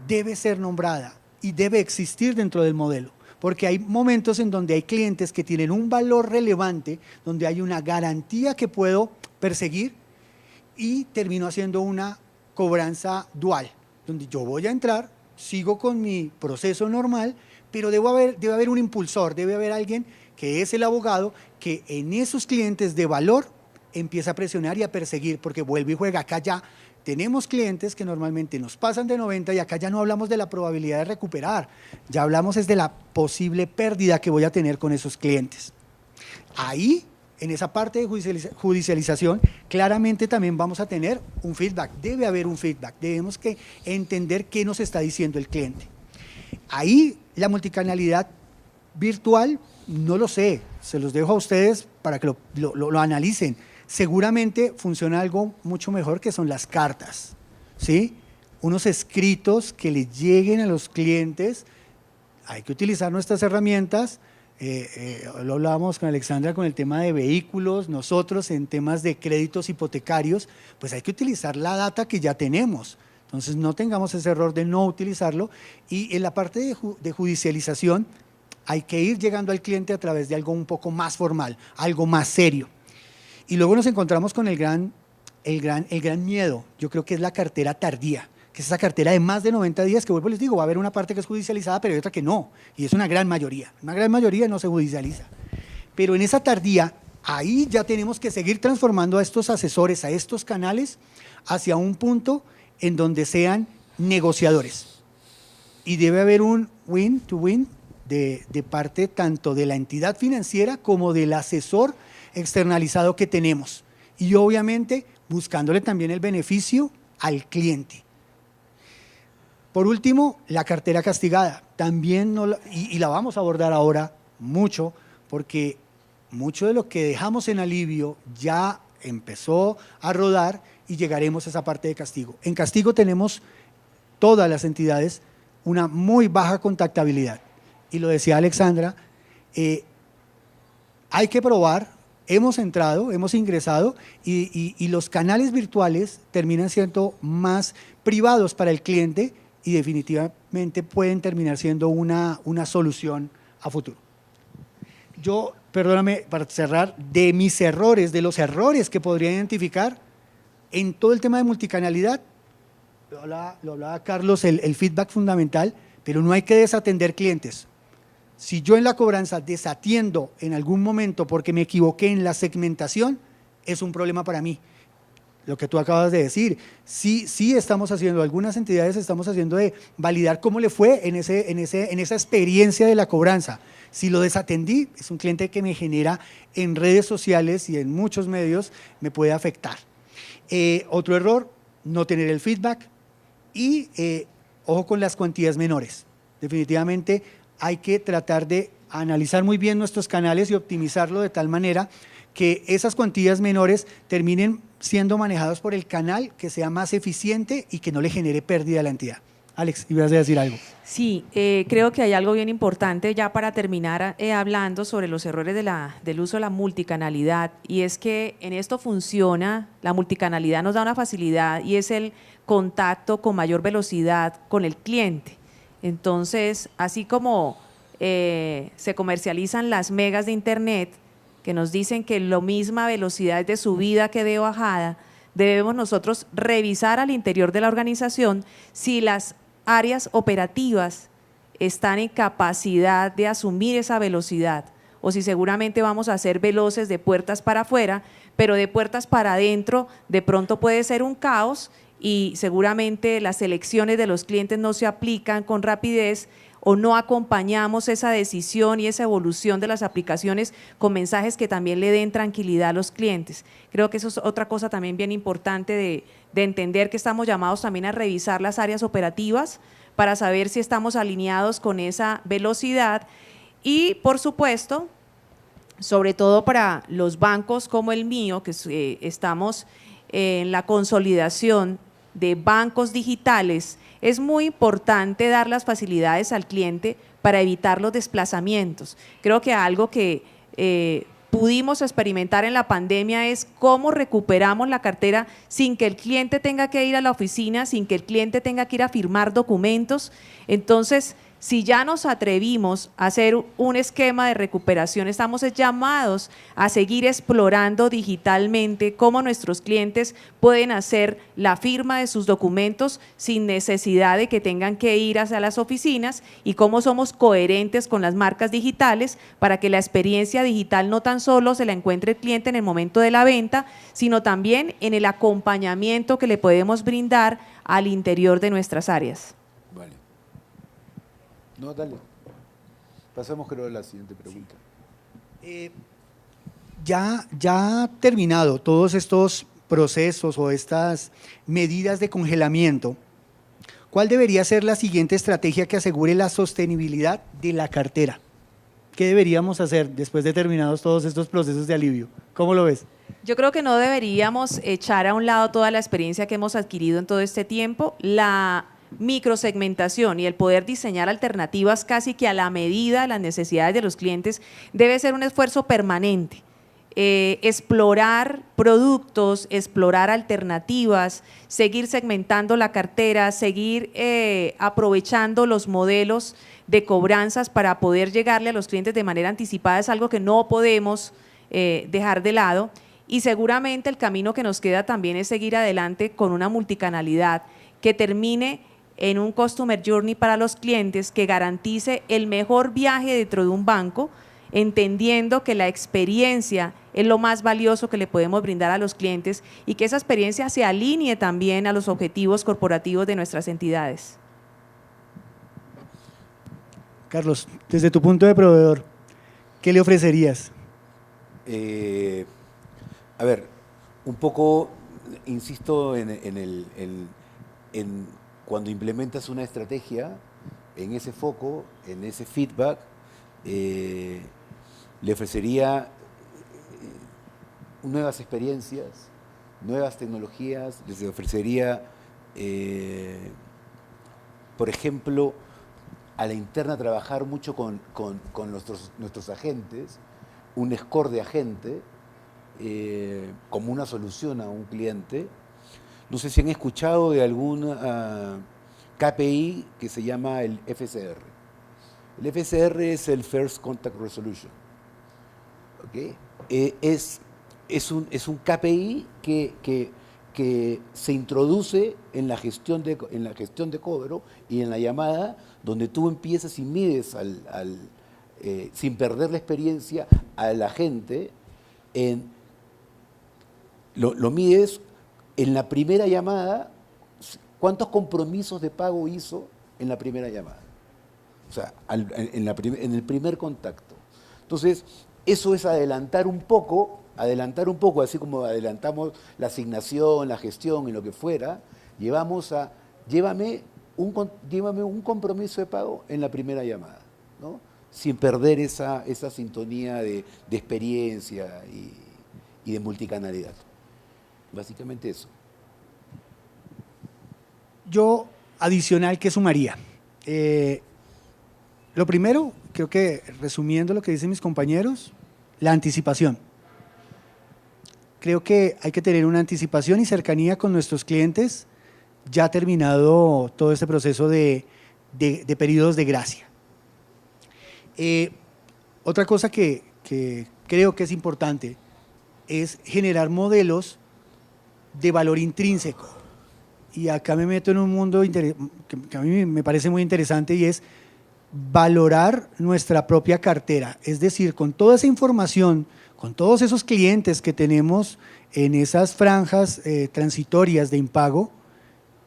debe ser nombrada y debe existir dentro del modelo, porque hay momentos en donde hay clientes que tienen un valor relevante, donde hay una garantía que puedo perseguir y termino haciendo una cobranza dual, donde yo voy a entrar, sigo con mi proceso normal, pero debe haber un impulsor, debe haber alguien que es el abogado que en esos clientes de valor empieza a presionar y a perseguir, porque vuelve y juega. Acá ya tenemos clientes que normalmente nos pasan de 90 y acá ya no hablamos de la probabilidad de recuperar, ya hablamos es de la posible pérdida que voy a tener con esos clientes. Ahí, en esa parte de judicialización, claramente también vamos a tener un feedback, debe haber un feedback, debemos que entender qué nos está diciendo el cliente. Ahí la multicanalidad virtual, no lo sé, se los dejo a ustedes para que lo analicen. Seguramente funciona algo mucho mejor que son las cartas, ¿sí? Unos escritos que le lleguen a los clientes. Hay que utilizar nuestras herramientas. Lo hablábamos con Alexandra con el tema de vehículos, nosotros en temas de créditos hipotecarios, pues hay que utilizar la data que ya tenemos. Entonces no tengamos ese error de no utilizarlo. Y en la parte de judicialización hay que ir llegando al cliente a través de algo un poco más formal, algo más serio. Y luego nos encontramos con el gran miedo, yo creo que es la cartera tardía, que es esa cartera de más de 90 días que vuelvo y les digo, va a haber una parte que es judicializada, pero hay otra que no, y es una gran mayoría no se judicializa. Pero en esa tardía, ahí ya tenemos que seguir transformando a estos asesores, a estos canales, hacia un punto en donde sean negociadores. Y debe haber un win-to-win de parte tanto de la entidad financiera como del asesor externalizado que tenemos y obviamente buscándole también el beneficio al cliente. Por último, la cartera castigada, también y la vamos a abordar ahora mucho porque mucho de lo que dejamos en alivio ya empezó a rodar y llegaremos a esa parte de castigo. En castigo tenemos todas las entidades una muy baja contactabilidad y lo decía Alexandra, hay que probar. Hemos entrado, hemos ingresado y los canales virtuales terminan siendo más privados para el cliente y definitivamente pueden terminar siendo una solución a futuro. Yo, perdóname, para cerrar, de mis errores, de los errores que podría identificar en todo el tema de multicanalidad, lo hablaba Carlos, el feedback fundamental, pero no hay que desatender clientes. Si yo en la cobranza desatiendo en algún momento porque me equivoqué en la segmentación, es un problema para mí. Lo que tú acabas de decir, sí estamos haciendo, algunas entidades estamos haciendo de validar cómo le fue en esa experiencia de la cobranza. Si lo desatendí, es un cliente que me genera en redes sociales y en muchos medios, me puede afectar. Otro error, no tener el feedback y ojo con las cuantías menores. Definitivamente hay que tratar de analizar muy bien nuestros canales y optimizarlo de tal manera que esas cuantías menores terminen siendo manejados por el canal que sea más eficiente y que no le genere pérdida a la entidad. Alex, ¿ibas a decir algo? Sí, creo que hay algo bien importante ya para terminar hablando sobre los errores del uso de la multicanalidad, y es que en esto funciona, la multicanalidad nos da una facilidad y es el contacto con mayor velocidad con el cliente. Entonces, así como se comercializan las megas de internet, que nos dicen que la misma velocidad de subida que de bajada, debemos nosotros revisar al interior de la organización si las áreas operativas están en capacidad de asumir esa velocidad, o si seguramente vamos a ser veloces de puertas para afuera, pero de puertas para adentro de pronto puede ser un caos y seguramente las selecciones de los clientes no se aplican con rapidez o no acompañamos esa decisión y esa evolución de las aplicaciones con mensajes que también le den tranquilidad a los clientes. Creo que eso es otra cosa también bien importante de entender que estamos llamados también a revisar las áreas operativas para saber si estamos alineados con esa velocidad y, por supuesto, sobre todo para los bancos como el mío, que estamos en la consolidación de bancos digitales, es muy importante dar las facilidades al cliente para evitar los desplazamientos. Creo que algo que pudimos experimentar en la pandemia es cómo recuperamos la cartera sin que el cliente tenga que ir a la oficina, sin que el cliente tenga que ir a firmar documentos. Entonces, si ya nos atrevimos a hacer un esquema de recuperación, estamos llamados a seguir explorando digitalmente cómo nuestros clientes pueden hacer la firma de sus documentos sin necesidad de que tengan que ir hacia las oficinas y cómo somos coherentes con las marcas digitales para que la experiencia digital no tan solo se la encuentre el cliente en el momento de la venta, sino también en el acompañamiento que le podemos brindar al interior de nuestras áreas. Vale. No, dale. Pasamos, creo, a la siguiente pregunta. Ya terminado todos estos procesos o estas medidas de congelamiento, ¿cuál debería ser la siguiente estrategia que asegure la sostenibilidad de la cartera? ¿Qué deberíamos hacer después de terminados todos estos procesos de alivio? ¿Cómo lo ves? Yo creo que no deberíamos echar a un lado toda la experiencia que hemos adquirido en todo este tiempo. La microsegmentación y el poder diseñar alternativas casi que a la medida de las necesidades de los clientes debe ser un esfuerzo permanente. Explorar productos, explorar alternativas, seguir segmentando la cartera, seguir aprovechando los modelos de cobranzas para poder llegarle a los clientes de manera anticipada es algo que no podemos dejar de lado, y seguramente el camino que nos queda también es seguir adelante con una multicanalidad que termine en un Customer Journey para los clientes que garantice el mejor viaje dentro de un banco, entendiendo que la experiencia es lo más valioso que le podemos brindar a los clientes y que esa experiencia se alinee también a los objetivos corporativos de nuestras entidades. Carlos, desde tu punto de proveedor, ¿qué le ofrecerías? A ver, un poco, insisto en cuando implementas una estrategia, en ese foco, en ese feedback, le ofrecería nuevas experiencias, nuevas tecnologías, les ofrecería, por ejemplo, a la interna trabajar mucho con nuestros agentes, un score de agente, como una solución a un cliente. No sé si han escuchado de algún KPI que se llama el FCR. El FCR es el First Contact Resolution. ¿Okay? Es un KPI que se introduce en la gestión de cobro y en la llamada, donde tú empiezas y mides sin perder la experiencia al agente, lo mides en la primera llamada, cuántos compromisos de pago hizo en la primera llamada. O sea, en el primer contacto. Entonces, eso es adelantar un poco, así como adelantamos la asignación, la gestión, en lo que fuera, llévame un compromiso de pago en la primera llamada, ¿no? Sin perder esa sintonía de experiencia y de multicanalidad. Básicamente eso. Yo, adicional, ¿qué sumaría? Lo primero, creo que resumiendo lo que dicen mis compañeros, la anticipación. Creo que hay que tener una anticipación y cercanía con nuestros clientes ya terminado todo este proceso de periodos de gracia. Otra cosa que creo que es importante es generar modelos de valor intrínseco. Y acá me meto en un mundo que a mí me parece muy interesante, y es valorar nuestra propia cartera. Es decir, con toda esa información, con todos esos clientes que tenemos en esas franjas transitorias de impago,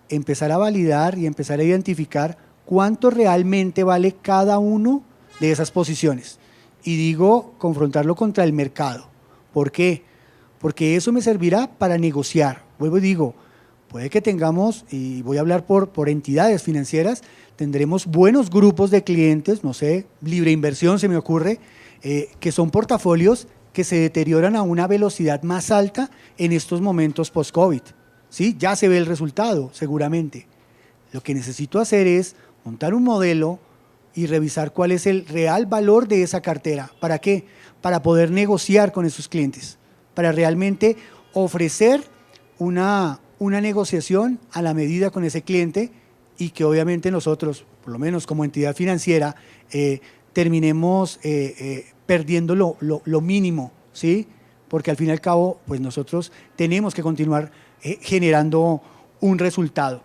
empezar a validar y empezar a identificar cuánto realmente vale cada uno de esas posiciones. Y digo, confrontarlo contra el mercado. ¿Por qué? Porque eso me servirá para negociar. Vuelvo y digo, puede que tengamos, y voy a hablar por entidades financieras, tendremos buenos grupos de clientes, no sé, libre inversión se me ocurre, que son portafolios que se deterioran a una velocidad más alta en estos momentos post-COVID. ¿Sí? Ya se ve el resultado, seguramente. Lo que necesito hacer es montar un modelo y revisar cuál es el real valor de esa cartera. ¿Para qué? Para poder negociar con esos clientes, para realmente ofrecer una negociación a la medida con ese cliente y que obviamente nosotros, por lo menos como entidad financiera, terminemos perdiendo lo mínimo, ¿sí? Porque al fin y al cabo, pues nosotros tenemos que continuar generando un resultado.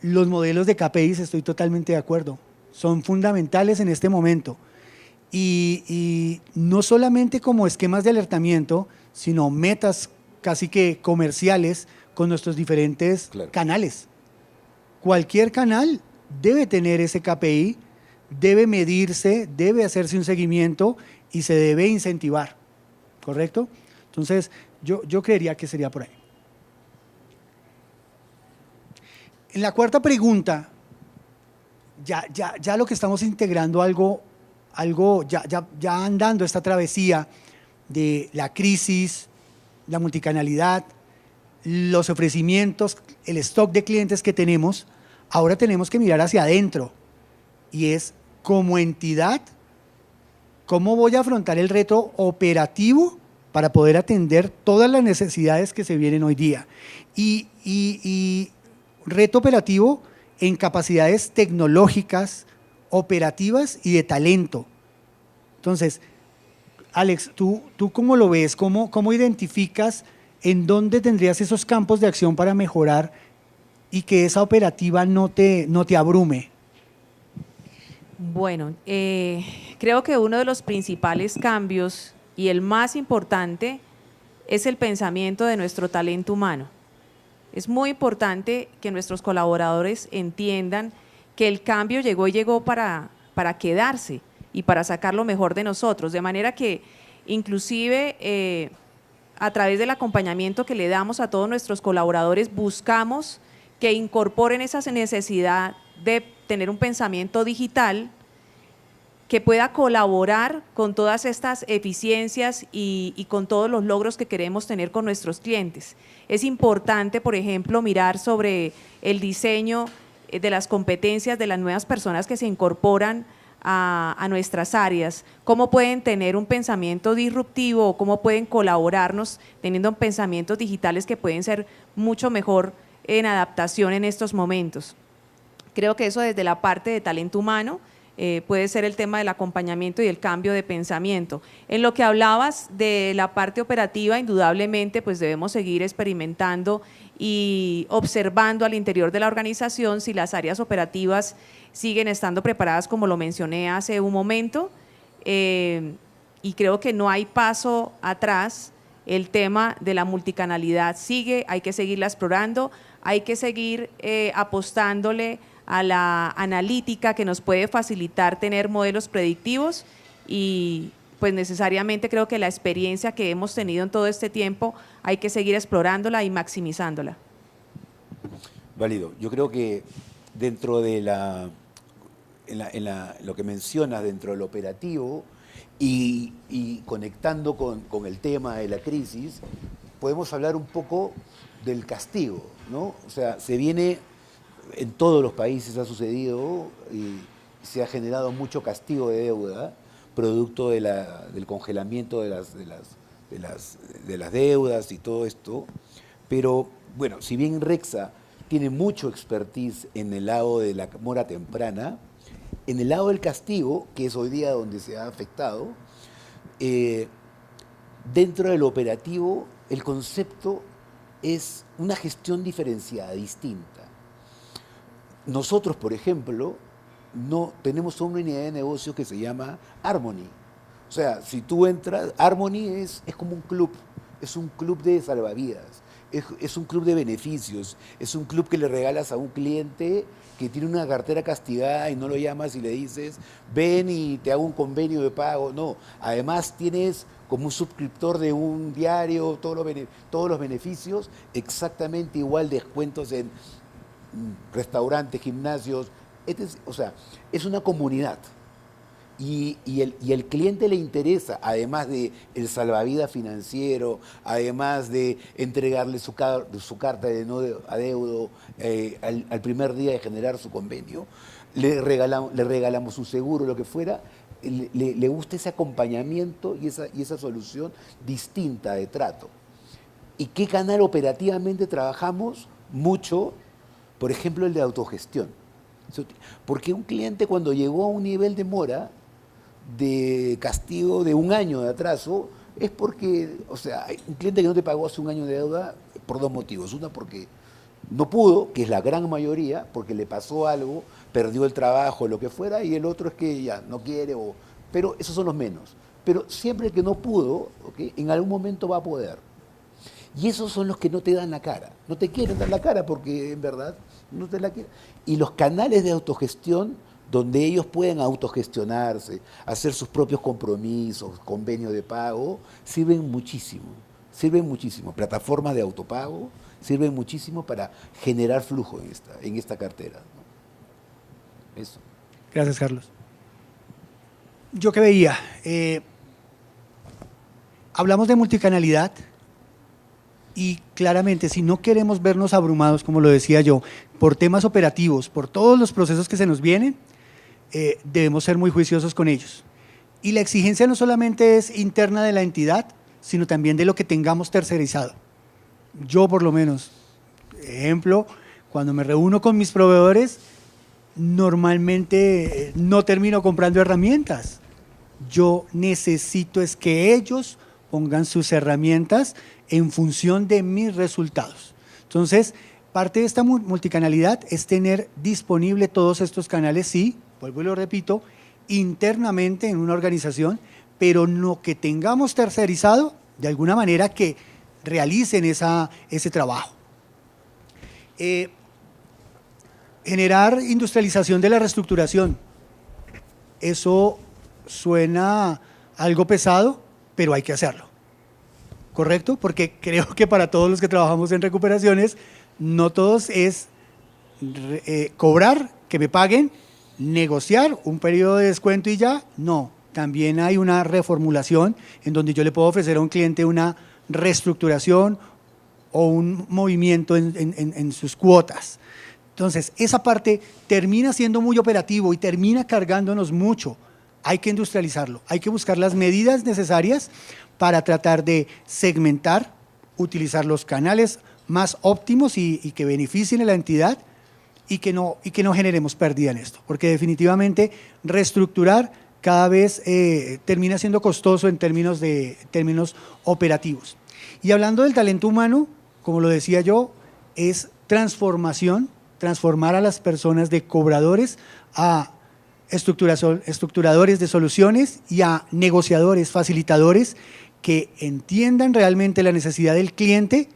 Los modelos de KPIs, estoy totalmente de acuerdo, son fundamentales en este momento. Y no solamente como esquemas de alertamiento, sino metas casi que comerciales con nuestros diferentes canales. Cualquier canal debe tener ese KPI, debe medirse, debe hacerse un seguimiento y se debe incentivar, ¿correcto? Entonces, yo creería que sería por ahí. En la cuarta pregunta, ya lo que estamos integrando ya andando esta travesía de la crisis, la multicanalidad, los ofrecimientos, el stock de clientes que tenemos, ahora tenemos que mirar hacia adentro y es como entidad, ¿cómo voy a afrontar el reto operativo para poder atender todas las necesidades que se vienen hoy día? Y reto operativo en capacidades tecnológicas, operativas y de talento. Entonces, Alex, ¿tú cómo lo ves? ¿Cómo identificas en dónde tendrías esos campos de acción para mejorar y que esa operativa no te abrume? Bueno, creo que uno de los principales cambios y el más importante es el pensamiento de nuestro talento humano. Es muy importante que nuestros colaboradores entiendan que el cambio llegó para quedarse y para sacar lo mejor de nosotros, de manera que inclusive a través del acompañamiento que le damos a todos nuestros colaboradores buscamos que incorporen esa necesidad de tener un pensamiento digital que pueda colaborar con todas estas eficiencias y con todos los logros que queremos tener con nuestros clientes. Es importante, por ejemplo, mirar sobre el diseño de las competencias de las nuevas personas que se incorporan a nuestras áreas, cómo pueden tener un pensamiento disruptivo o cómo pueden colaborarnos teniendo pensamientos digitales que pueden ser mucho mejor en adaptación en estos momentos. Creo que eso desde la parte de talento humano puede ser el tema del acompañamiento y el cambio de pensamiento. En lo que hablabas de la parte operativa, indudablemente pues debemos seguir experimentando y observando al interior de la organización si las áreas operativas siguen estando preparadas como lo mencioné hace un momento y creo que no hay paso atrás. El tema de la multicanalidad sigue, hay que seguirla explorando, hay que seguir apostándole a la analítica que nos puede facilitar tener modelos predictivos y pues necesariamente creo que la experiencia que hemos tenido en todo este tiempo hay que seguir explorándola y maximizándola. Válido. Yo creo que dentro de lo que mencionas dentro del operativo y conectando con el tema de la crisis, podemos hablar un poco del castigo, ¿no? O sea, se viene, en todos los países ha sucedido y se ha generado mucho castigo de deuda, producto del congelamiento de las deudas y todo esto. Pero, bueno, si bien Rexa tiene mucho expertise en el lado de la mora temprana, en el lado del castigo, que es hoy día donde se ha afectado, dentro del operativo el concepto es una gestión diferenciada, distinta. Nosotros, por ejemplo, no tenemos una unidad de negocio que se llama Harmony. O sea, si tú entras, Harmony es como un club, es un club de salvavidas, es un club de beneficios, es un club que le regalas a un cliente que tiene una cartera castigada y no lo llamas y le dices, ven y te hago un convenio de pago. No, además tienes como un suscriptor de un diario, todos los beneficios, exactamente igual, descuentos en restaurantes, gimnasios, o sea, es una comunidad. Y el cliente le interesa, además de el salvavidas financiero, además de entregarle su carta de no adeudo al primer día de generar su convenio, le regalamos un seguro, lo que fuera, le gusta ese acompañamiento y esa solución distinta de trato. ¿Y qué canal operativamente trabajamos? Mucho, por ejemplo, el de autogestión. Porque un cliente cuando llegó a un nivel de mora, de castigo de 1 año de atraso, es porque, o sea, hay un cliente que no te pagó hace 1 año de deuda por 2 motivos. Una, porque no pudo, que es la gran mayoría, porque le pasó algo, perdió el trabajo, lo que fuera, y el otro es que ya no quiere, pero esos son los menos. Pero siempre el que no pudo, ¿okay?, en algún momento va a poder. Y esos son los que no te dan la cara. No te quieren dar la cara porque en verdad no te la quieren. Y los canales de autogestión, donde ellos pueden autogestionarse, hacer sus propios compromisos, convenios de pago, sirven muchísimo. Sirven muchísimo. Plataformas de autopago sirven muchísimo para generar flujo en esta cartera, ¿no? Eso. Gracias, Carlos. Yo que veía, hablamos de multicanalidad y claramente si no queremos vernos abrumados, como lo decía yo, por temas operativos, por todos los procesos que se nos vienen, debemos ser muy juiciosos con ellos. Y la exigencia no solamente es interna de la entidad, sino también de lo que tengamos tercerizado. Yo por lo menos, ejemplo, cuando me reúno con mis proveedores, normalmente no termino comprando herramientas. Yo necesito es que ellos pongan sus herramientas en función de mis resultados. Entonces, parte de esta multicanalidad es tener disponible todos estos canales, sí, vuelvo y lo repito, internamente en una organización, pero no que tengamos tercerizado, de alguna manera que realicen ese trabajo. Generar industrialización de la reestructuración. Eso suena algo pesado, pero hay que hacerlo. ¿Correcto? Porque creo que para todos los que trabajamos en recuperaciones, no todos es cobrar, que me paguen, negociar un periodo de descuento y ya. No, también hay una reformulación en donde yo le puedo ofrecer a un cliente una reestructuración o un movimiento en sus cuotas. Entonces, esa parte termina siendo muy operativo y termina cargándonos mucho. Hay que industrializarlo, hay que buscar las medidas necesarias para tratar de segmentar, utilizar los canales más óptimos y que beneficien a la entidad y que no generemos pérdida en esto, porque definitivamente reestructurar cada vez termina siendo costoso en términos operativos. Y hablando del talento humano, como lo decía yo, es transformación, transformar a las personas de cobradores a estructuradores de soluciones y a negociadores, facilitadores que entiendan realmente la necesidad del cliente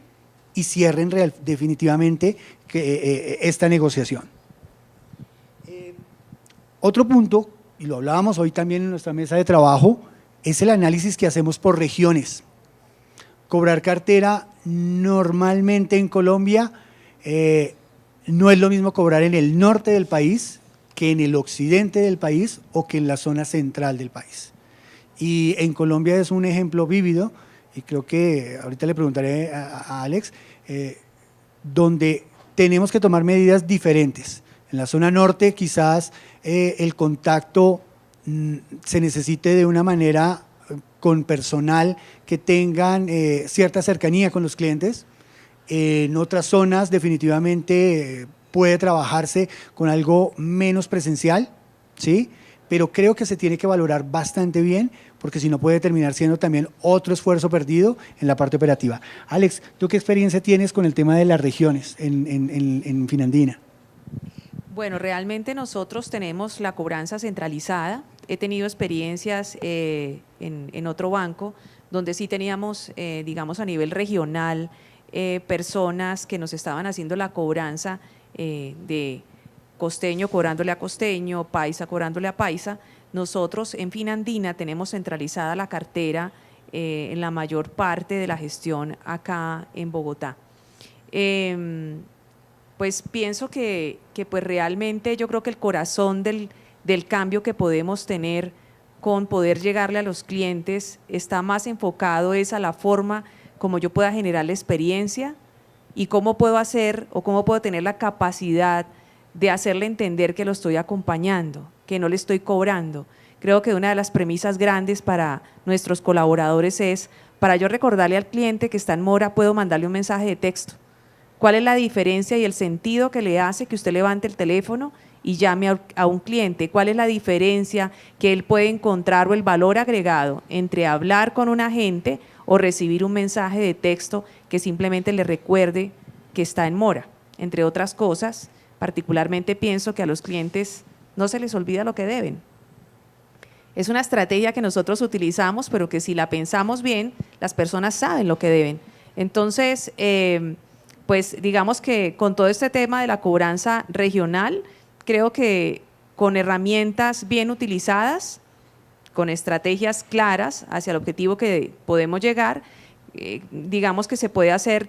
y cierren definitivamente esta negociación. Otro punto, y lo hablábamos hoy también en nuestra mesa de trabajo, es el análisis que hacemos por regiones. Cobrar cartera normalmente en Colombia no es lo mismo cobrar en el norte del país que en el occidente del país o que en la zona central del país. Y en Colombia es un ejemplo vívido, y creo que ahorita le preguntaré a Alex, donde tenemos que tomar medidas diferentes. En la zona norte quizás el contacto se necesite de una manera con personal que tengan cierta cercanía con los clientes. En otras zonas definitivamente puede trabajarse con algo menos presencial, ¿sí? Pero creo que se tiene que valorar bastante bien, porque si no puede terminar siendo también otro esfuerzo perdido en la parte operativa. Alex, ¿tú qué experiencia tienes con el tema de las regiones en Finandina? Bueno, realmente nosotros tenemos la cobranza centralizada. He tenido experiencias en otro banco donde sí teníamos, digamos, a nivel regional, personas que nos estaban haciendo la cobranza de costeño cobrándole a costeño, paisa cobrándole a paisa. Nosotros en Finandina tenemos centralizada la cartera en la mayor parte de la gestión acá en Bogotá. Pues pienso que pues realmente yo creo que el corazón del cambio que podemos tener con poder llegarle a los clientes está más enfocado es a la forma como yo pueda generar la experiencia y cómo puedo hacer o cómo puedo tener la capacidad de hacerle entender que lo estoy acompañando, que no le estoy cobrando. Creo que una de las premisas grandes para nuestros colaboradores es, para yo recordarle al cliente que está en mora, puedo mandarle un mensaje de texto. ¿Cuál es la diferencia y el sentido que le hace que usted levante el teléfono y llame a un cliente? ¿Cuál es la diferencia que él puede encontrar o el valor agregado entre hablar con un agente o recibir un mensaje de texto que simplemente le recuerde que está en mora? Entre otras cosas, particularmente pienso que a los clientes no se les olvida lo que deben. Es una estrategia que nosotros utilizamos, pero que si la pensamos bien, las personas saben lo que deben. Entonces, pues digamos que con todo este tema de la cobranza regional, creo que con herramientas bien utilizadas, con estrategias claras hacia el objetivo que podemos llegar, digamos que se puede hacer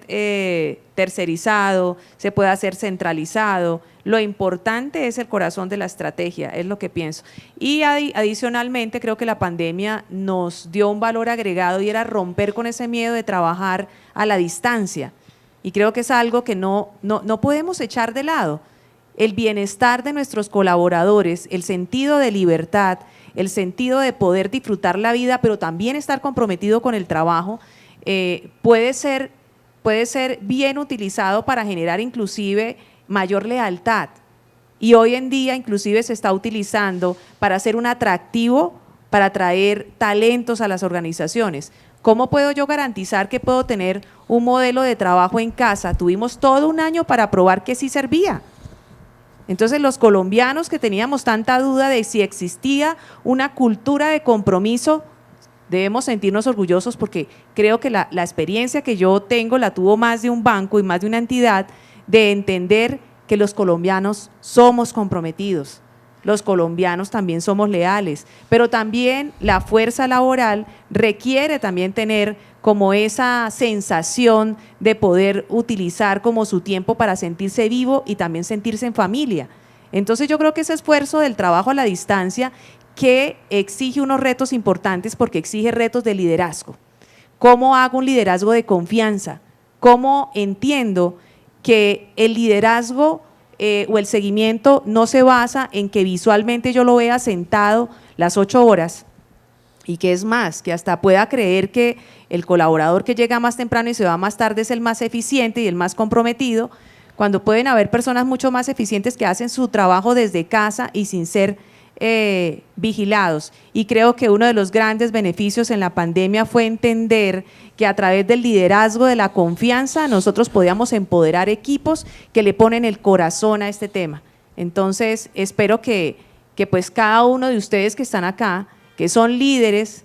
tercerizado, se puede hacer centralizado. Lo importante es el corazón de la estrategia, es lo que pienso. Y adicionalmente creo que la pandemia nos dio un valor agregado y era romper con ese miedo de trabajar a la distancia. Y creo que es algo que no podemos echar de lado. El bienestar de nuestros colaboradores, el sentido de libertad, el sentido de poder disfrutar la vida, pero también estar comprometido con el trabajo, puede ser bien utilizado para generar inclusive mayor lealtad. Y hoy en día inclusive se está utilizando para ser un atractivo, para atraer talentos a las organizaciones. ¿Cómo puedo yo garantizar que puedo tener un modelo de trabajo en casa? Tuvimos todo un año para probar que sí servía. Entonces los colombianos que teníamos tanta duda de si existía una cultura de compromiso, debemos sentirnos orgullosos porque creo que la experiencia que yo tengo la tuvo más de un banco y más de una entidad de entender que los colombianos somos comprometidos, los colombianos también somos leales, pero también la fuerza laboral requiere también tener como esa sensación de poder utilizar como su tiempo para sentirse vivo y también sentirse en familia. Entonces yo creo que ese esfuerzo del trabajo a la distancia que exige unos retos importantes porque exige retos de liderazgo. ¿Cómo hago un liderazgo de confianza? ¿Cómo entiendo que el liderazgo o el seguimiento no se basa en que visualmente yo lo vea sentado las 8 horas y que es más, que hasta pueda creer que el colaborador que llega más temprano y se va más tarde es el más eficiente y el más comprometido, cuando pueden haber personas mucho más eficientes que hacen su trabajo desde casa y sin ser vigilados. Y creo que uno de los grandes beneficios en la pandemia fue entender que a través del liderazgo, de la confianza, nosotros podíamos empoderar equipos que le ponen el corazón a este tema. Entonces, espero que pues cada uno de ustedes que están acá, que son líderes,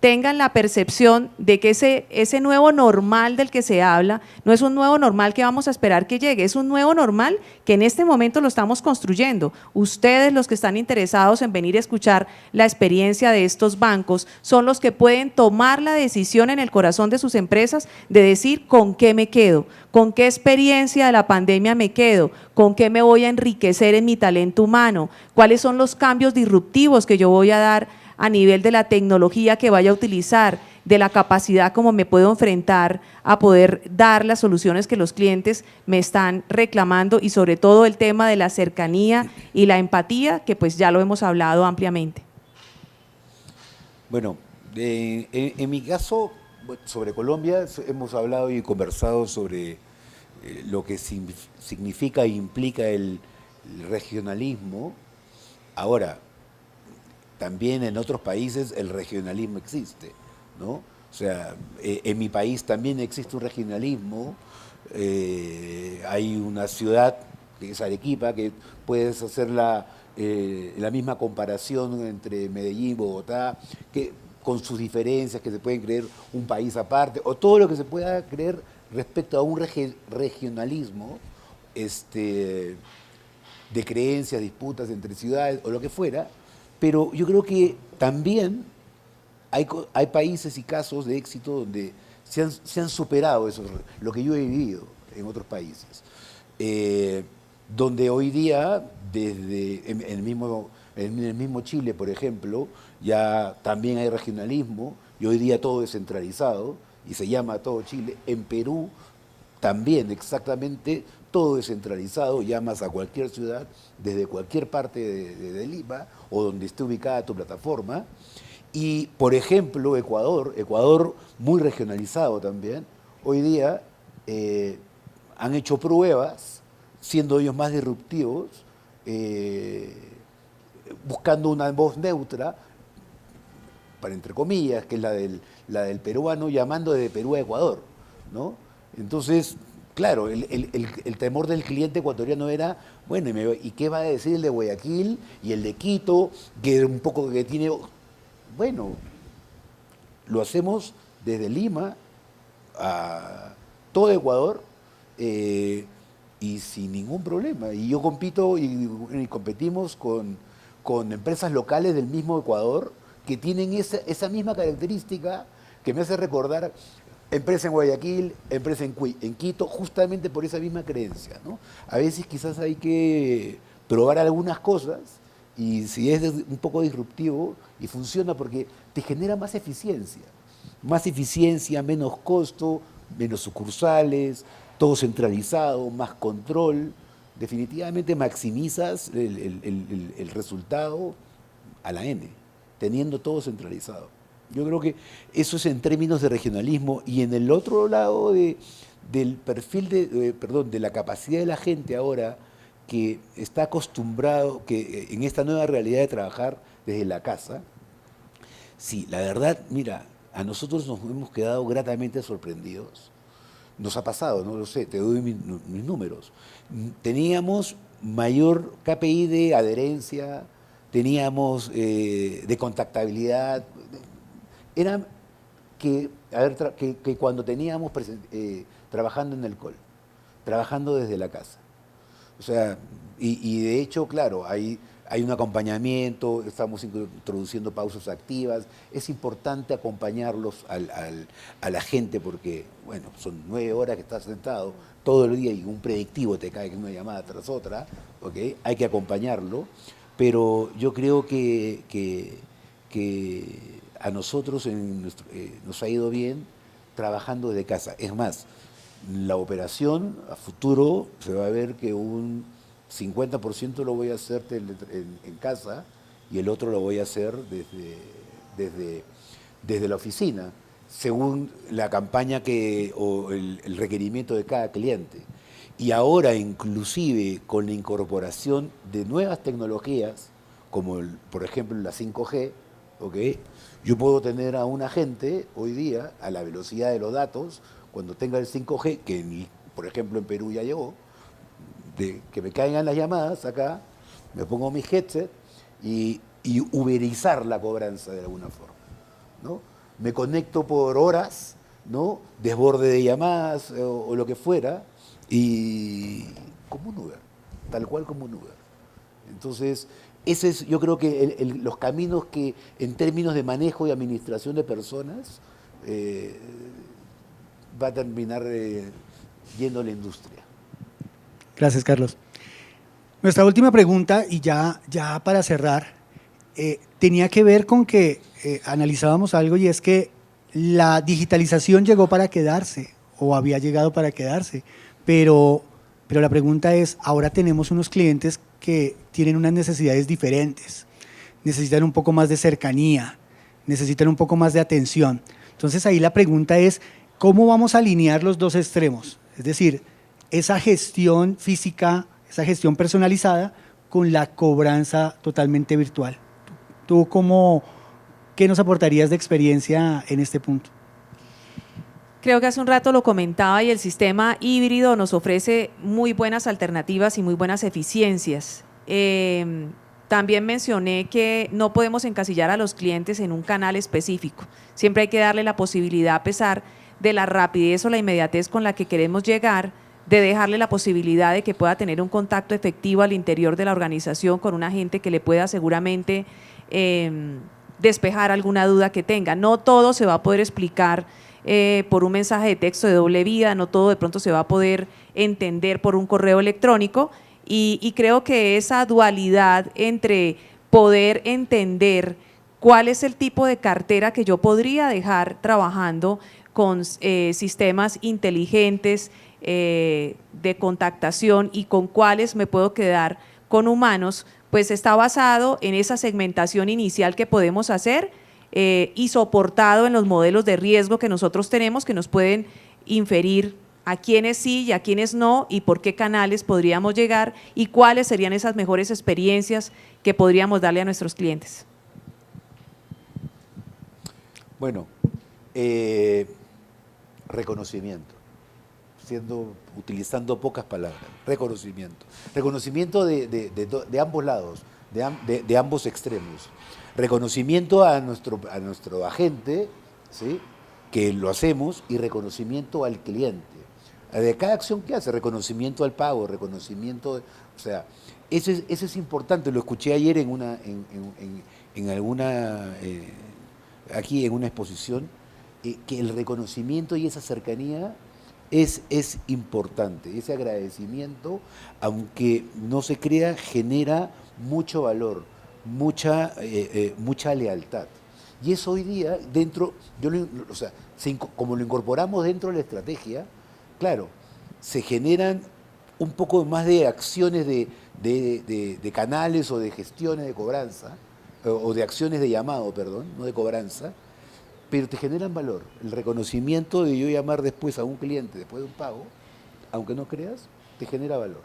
tengan la percepción de que ese nuevo normal del que se habla no es un nuevo normal que vamos a esperar que llegue, es un nuevo normal que en este momento lo estamos construyendo. Ustedes, los que están interesados en venir a escuchar la experiencia de estos bancos, son los que pueden tomar la decisión en el corazón de sus empresas de decir con qué me quedo, con qué experiencia de la pandemia me quedo, con qué me voy a enriquecer en mi talento humano, cuáles son los cambios disruptivos que yo voy a dar a nivel de la tecnología que vaya a utilizar, de la capacidad como me puedo enfrentar a poder dar las soluciones que los clientes me están reclamando y sobre todo el tema de la cercanía y la empatía, que pues ya lo hemos hablado ampliamente. Bueno, en mi caso, sobre Colombia, hemos hablado y conversado sobre lo que significa e implica el regionalismo. Ahora, también en otros países el regionalismo existe, ¿no? O sea, en mi país también existe un regionalismo, hay una ciudad que es Arequipa, que puedes hacer la misma comparación entre Medellín y Bogotá, que con sus diferencias, que se pueden creer un país aparte, o todo lo que se pueda creer respecto a un regionalismo de creencias, disputas entre ciudades o lo que fuera. Pero yo creo que también hay países y casos de éxito donde se han superado eso, lo que yo he vivido en otros países. Donde hoy día, en el mismo Chile, por ejemplo, ya también hay regionalismo y hoy día todo es centralizado y se llama todo Chile. En Perú también exactamente todo descentralizado, llamas a cualquier ciudad, desde cualquier parte de Lima o donde esté ubicada tu plataforma. Y, por ejemplo, Ecuador muy regionalizado también, hoy día han hecho pruebas, siendo ellos más disruptivos, buscando una voz neutra, para entre comillas, que es la del peruano, llamando de Perú a Ecuador, ¿no? Entonces, claro, el temor del cliente ecuatoriano era, bueno, ¿y qué va a decir el de Guayaquil y el de Quito, que un poco que tiene... Bueno, lo hacemos desde Lima a todo Ecuador y sin ningún problema. Y yo compito y competimos con empresas locales del mismo Ecuador que tienen esa misma característica que me hace recordar empresa en Guayaquil, empresa en Quito, justamente por esa misma creencia, ¿no? A veces quizás hay que probar algunas cosas y si es un poco disruptivo y funciona porque te genera más eficiencia, menos costo, menos sucursales, todo centralizado, más control, definitivamente maximizas el resultado a la N, teniendo todo centralizado. Yo creo que eso es en términos de regionalismo y en el otro lado del perfil de la capacidad de la gente ahora que está acostumbrado que en esta nueva realidad de trabajar desde la casa. Sí, la verdad, mira, a nosotros nos hemos quedado gratamente sorprendidos. Nos ha pasado, no lo sé, te doy mis números. Teníamos mayor KPI de adherencia, teníamos de contactabilidad. Era que cuando teníamos trabajando en el call, trabajando desde la casa. O sea, y de hecho, claro, hay un acompañamiento, estamos introduciendo pausas activas, es importante acompañarlos a la gente porque, bueno, son 9 horas que estás sentado todo el día y un predictivo te cae una llamada tras otra, ¿okay? Hay que acompañarlo, pero yo creo que a nosotros nos ha ido bien trabajando desde casa. Es más, la operación a futuro se va a ver que un 50% lo voy a hacer en casa y el otro lo voy a hacer desde la oficina, según la campaña o el requerimiento de cada cliente. Y ahora, inclusive, con la incorporación de nuevas tecnologías, como por ejemplo la 5G, ¿okay? Yo puedo tener a un agente hoy día a la velocidad de los datos, cuando tenga el 5G, que por ejemplo en Perú ya llegó, que me caigan las llamadas acá, me pongo mi headset y uberizar la cobranza de alguna forma, ¿no? Me conecto por horas, ¿no? Desborde de llamadas o lo que fuera, y como un Uber, tal cual como un Uber. Entonces, ese es, yo creo que los caminos que en términos de manejo y administración de personas va a terminar yendo a la industria. Gracias, Carlos. Nuestra última pregunta, y ya para cerrar, tenía que ver con que analizábamos algo, y es que la digitalización llegó para quedarse, o había llegado para quedarse, pero la pregunta es, ahora tenemos unos clientes que tienen unas necesidades diferentes, necesitan un poco más de cercanía, necesitan un poco más de atención. Entonces ahí la pregunta es, ¿cómo vamos a alinear los dos extremos? Es decir, esa gestión física, esa gestión personalizada con la cobranza totalmente virtual. ¿Tú qué nos aportarías de experiencia en este punto? Creo que hace un rato lo comentaba y el sistema híbrido nos ofrece muy buenas alternativas y muy buenas eficiencias. También mencioné que no podemos encasillar a los clientes en un canal específico. Siempre hay que darle la posibilidad, a pesar de la rapidez o la inmediatez con la que queremos llegar, de dejarle la posibilidad de que pueda tener un contacto efectivo al interior de la organización con un agente que le pueda seguramente despejar alguna duda que tenga. No todo se va a poder explicar por un mensaje de texto de doble vía, no todo de pronto se va a poder entender por un correo electrónico, y creo que esa dualidad entre poder entender cuál es el tipo de cartera que yo podría dejar trabajando con sistemas inteligentes de contactación y con cuáles me puedo quedar con humanos, pues está basado en esa segmentación inicial que podemos hacer y soportado en los modelos de riesgo que nosotros tenemos, que nos pueden inferir a quiénes sí y a quiénes no, y por qué canales podríamos llegar y cuáles serían esas mejores experiencias que podríamos darle a nuestros clientes. Bueno, reconocimiento, utilizando pocas palabras, reconocimiento. Reconocimiento de ambos lados, de ambos extremos. Reconocimiento a nuestro agente, ¿sí?, que lo hacemos, y reconocimiento al cliente. De cada acción que hace, reconocimiento al pago, reconocimiento, o sea, eso es importante. Lo escuché ayer aquí en una exposición, que el reconocimiento y esa cercanía es importante. Ese agradecimiento, aunque no se crea, genera mucho valor, mucha lealtad. Y eso hoy día, como lo incorporamos dentro de la estrategia, claro, se generan un poco más de acciones de canales o de gestiones de cobranza, o de acciones de llamado, perdón, no de cobranza, pero te generan valor. El reconocimiento de yo llamar después a un cliente después de un pago, aunque no creas, te genera valor.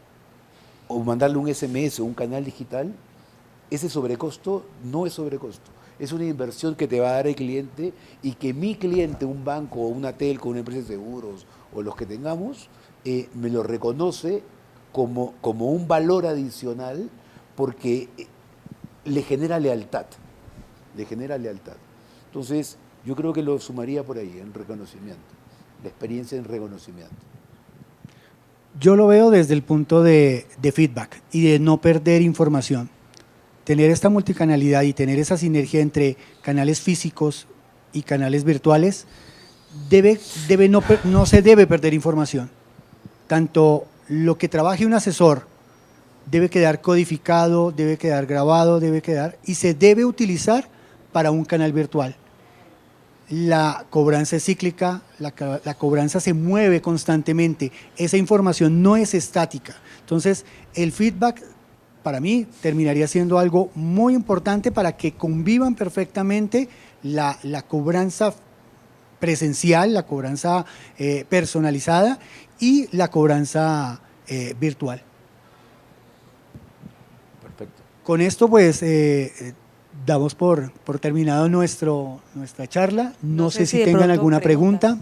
O mandarle un SMS o un canal digital, ese sobrecosto no es sobrecosto. Es una inversión que te va a dar el cliente, y que mi cliente, un banco o una telco, una empresa de seguros o los que tengamos, me lo reconoce como un valor adicional, porque le genera lealtad. Entonces, yo creo que lo sumaría por ahí, en reconocimiento, la experiencia en reconocimiento. Yo lo veo desde el punto de feedback y de no perder información. Tener esta multicanalidad y tener esa sinergia entre canales físicos y canales virtuales, no se debe perder información. Tanto lo que trabaje un asesor debe quedar codificado, debe quedar grabado, y se debe utilizar para un canal virtual. La cobranza es cíclica, la cobranza se mueve constantemente, esa información no es estática. Entonces, el feedback, para mí, terminaría siendo algo muy importante para que convivan perfectamente la cobranza presencial, la cobranza personalizada y la cobranza virtual. Perfecto. Con esto, pues, damos por terminado nuestra charla. No sé si tengan alguna pregunta.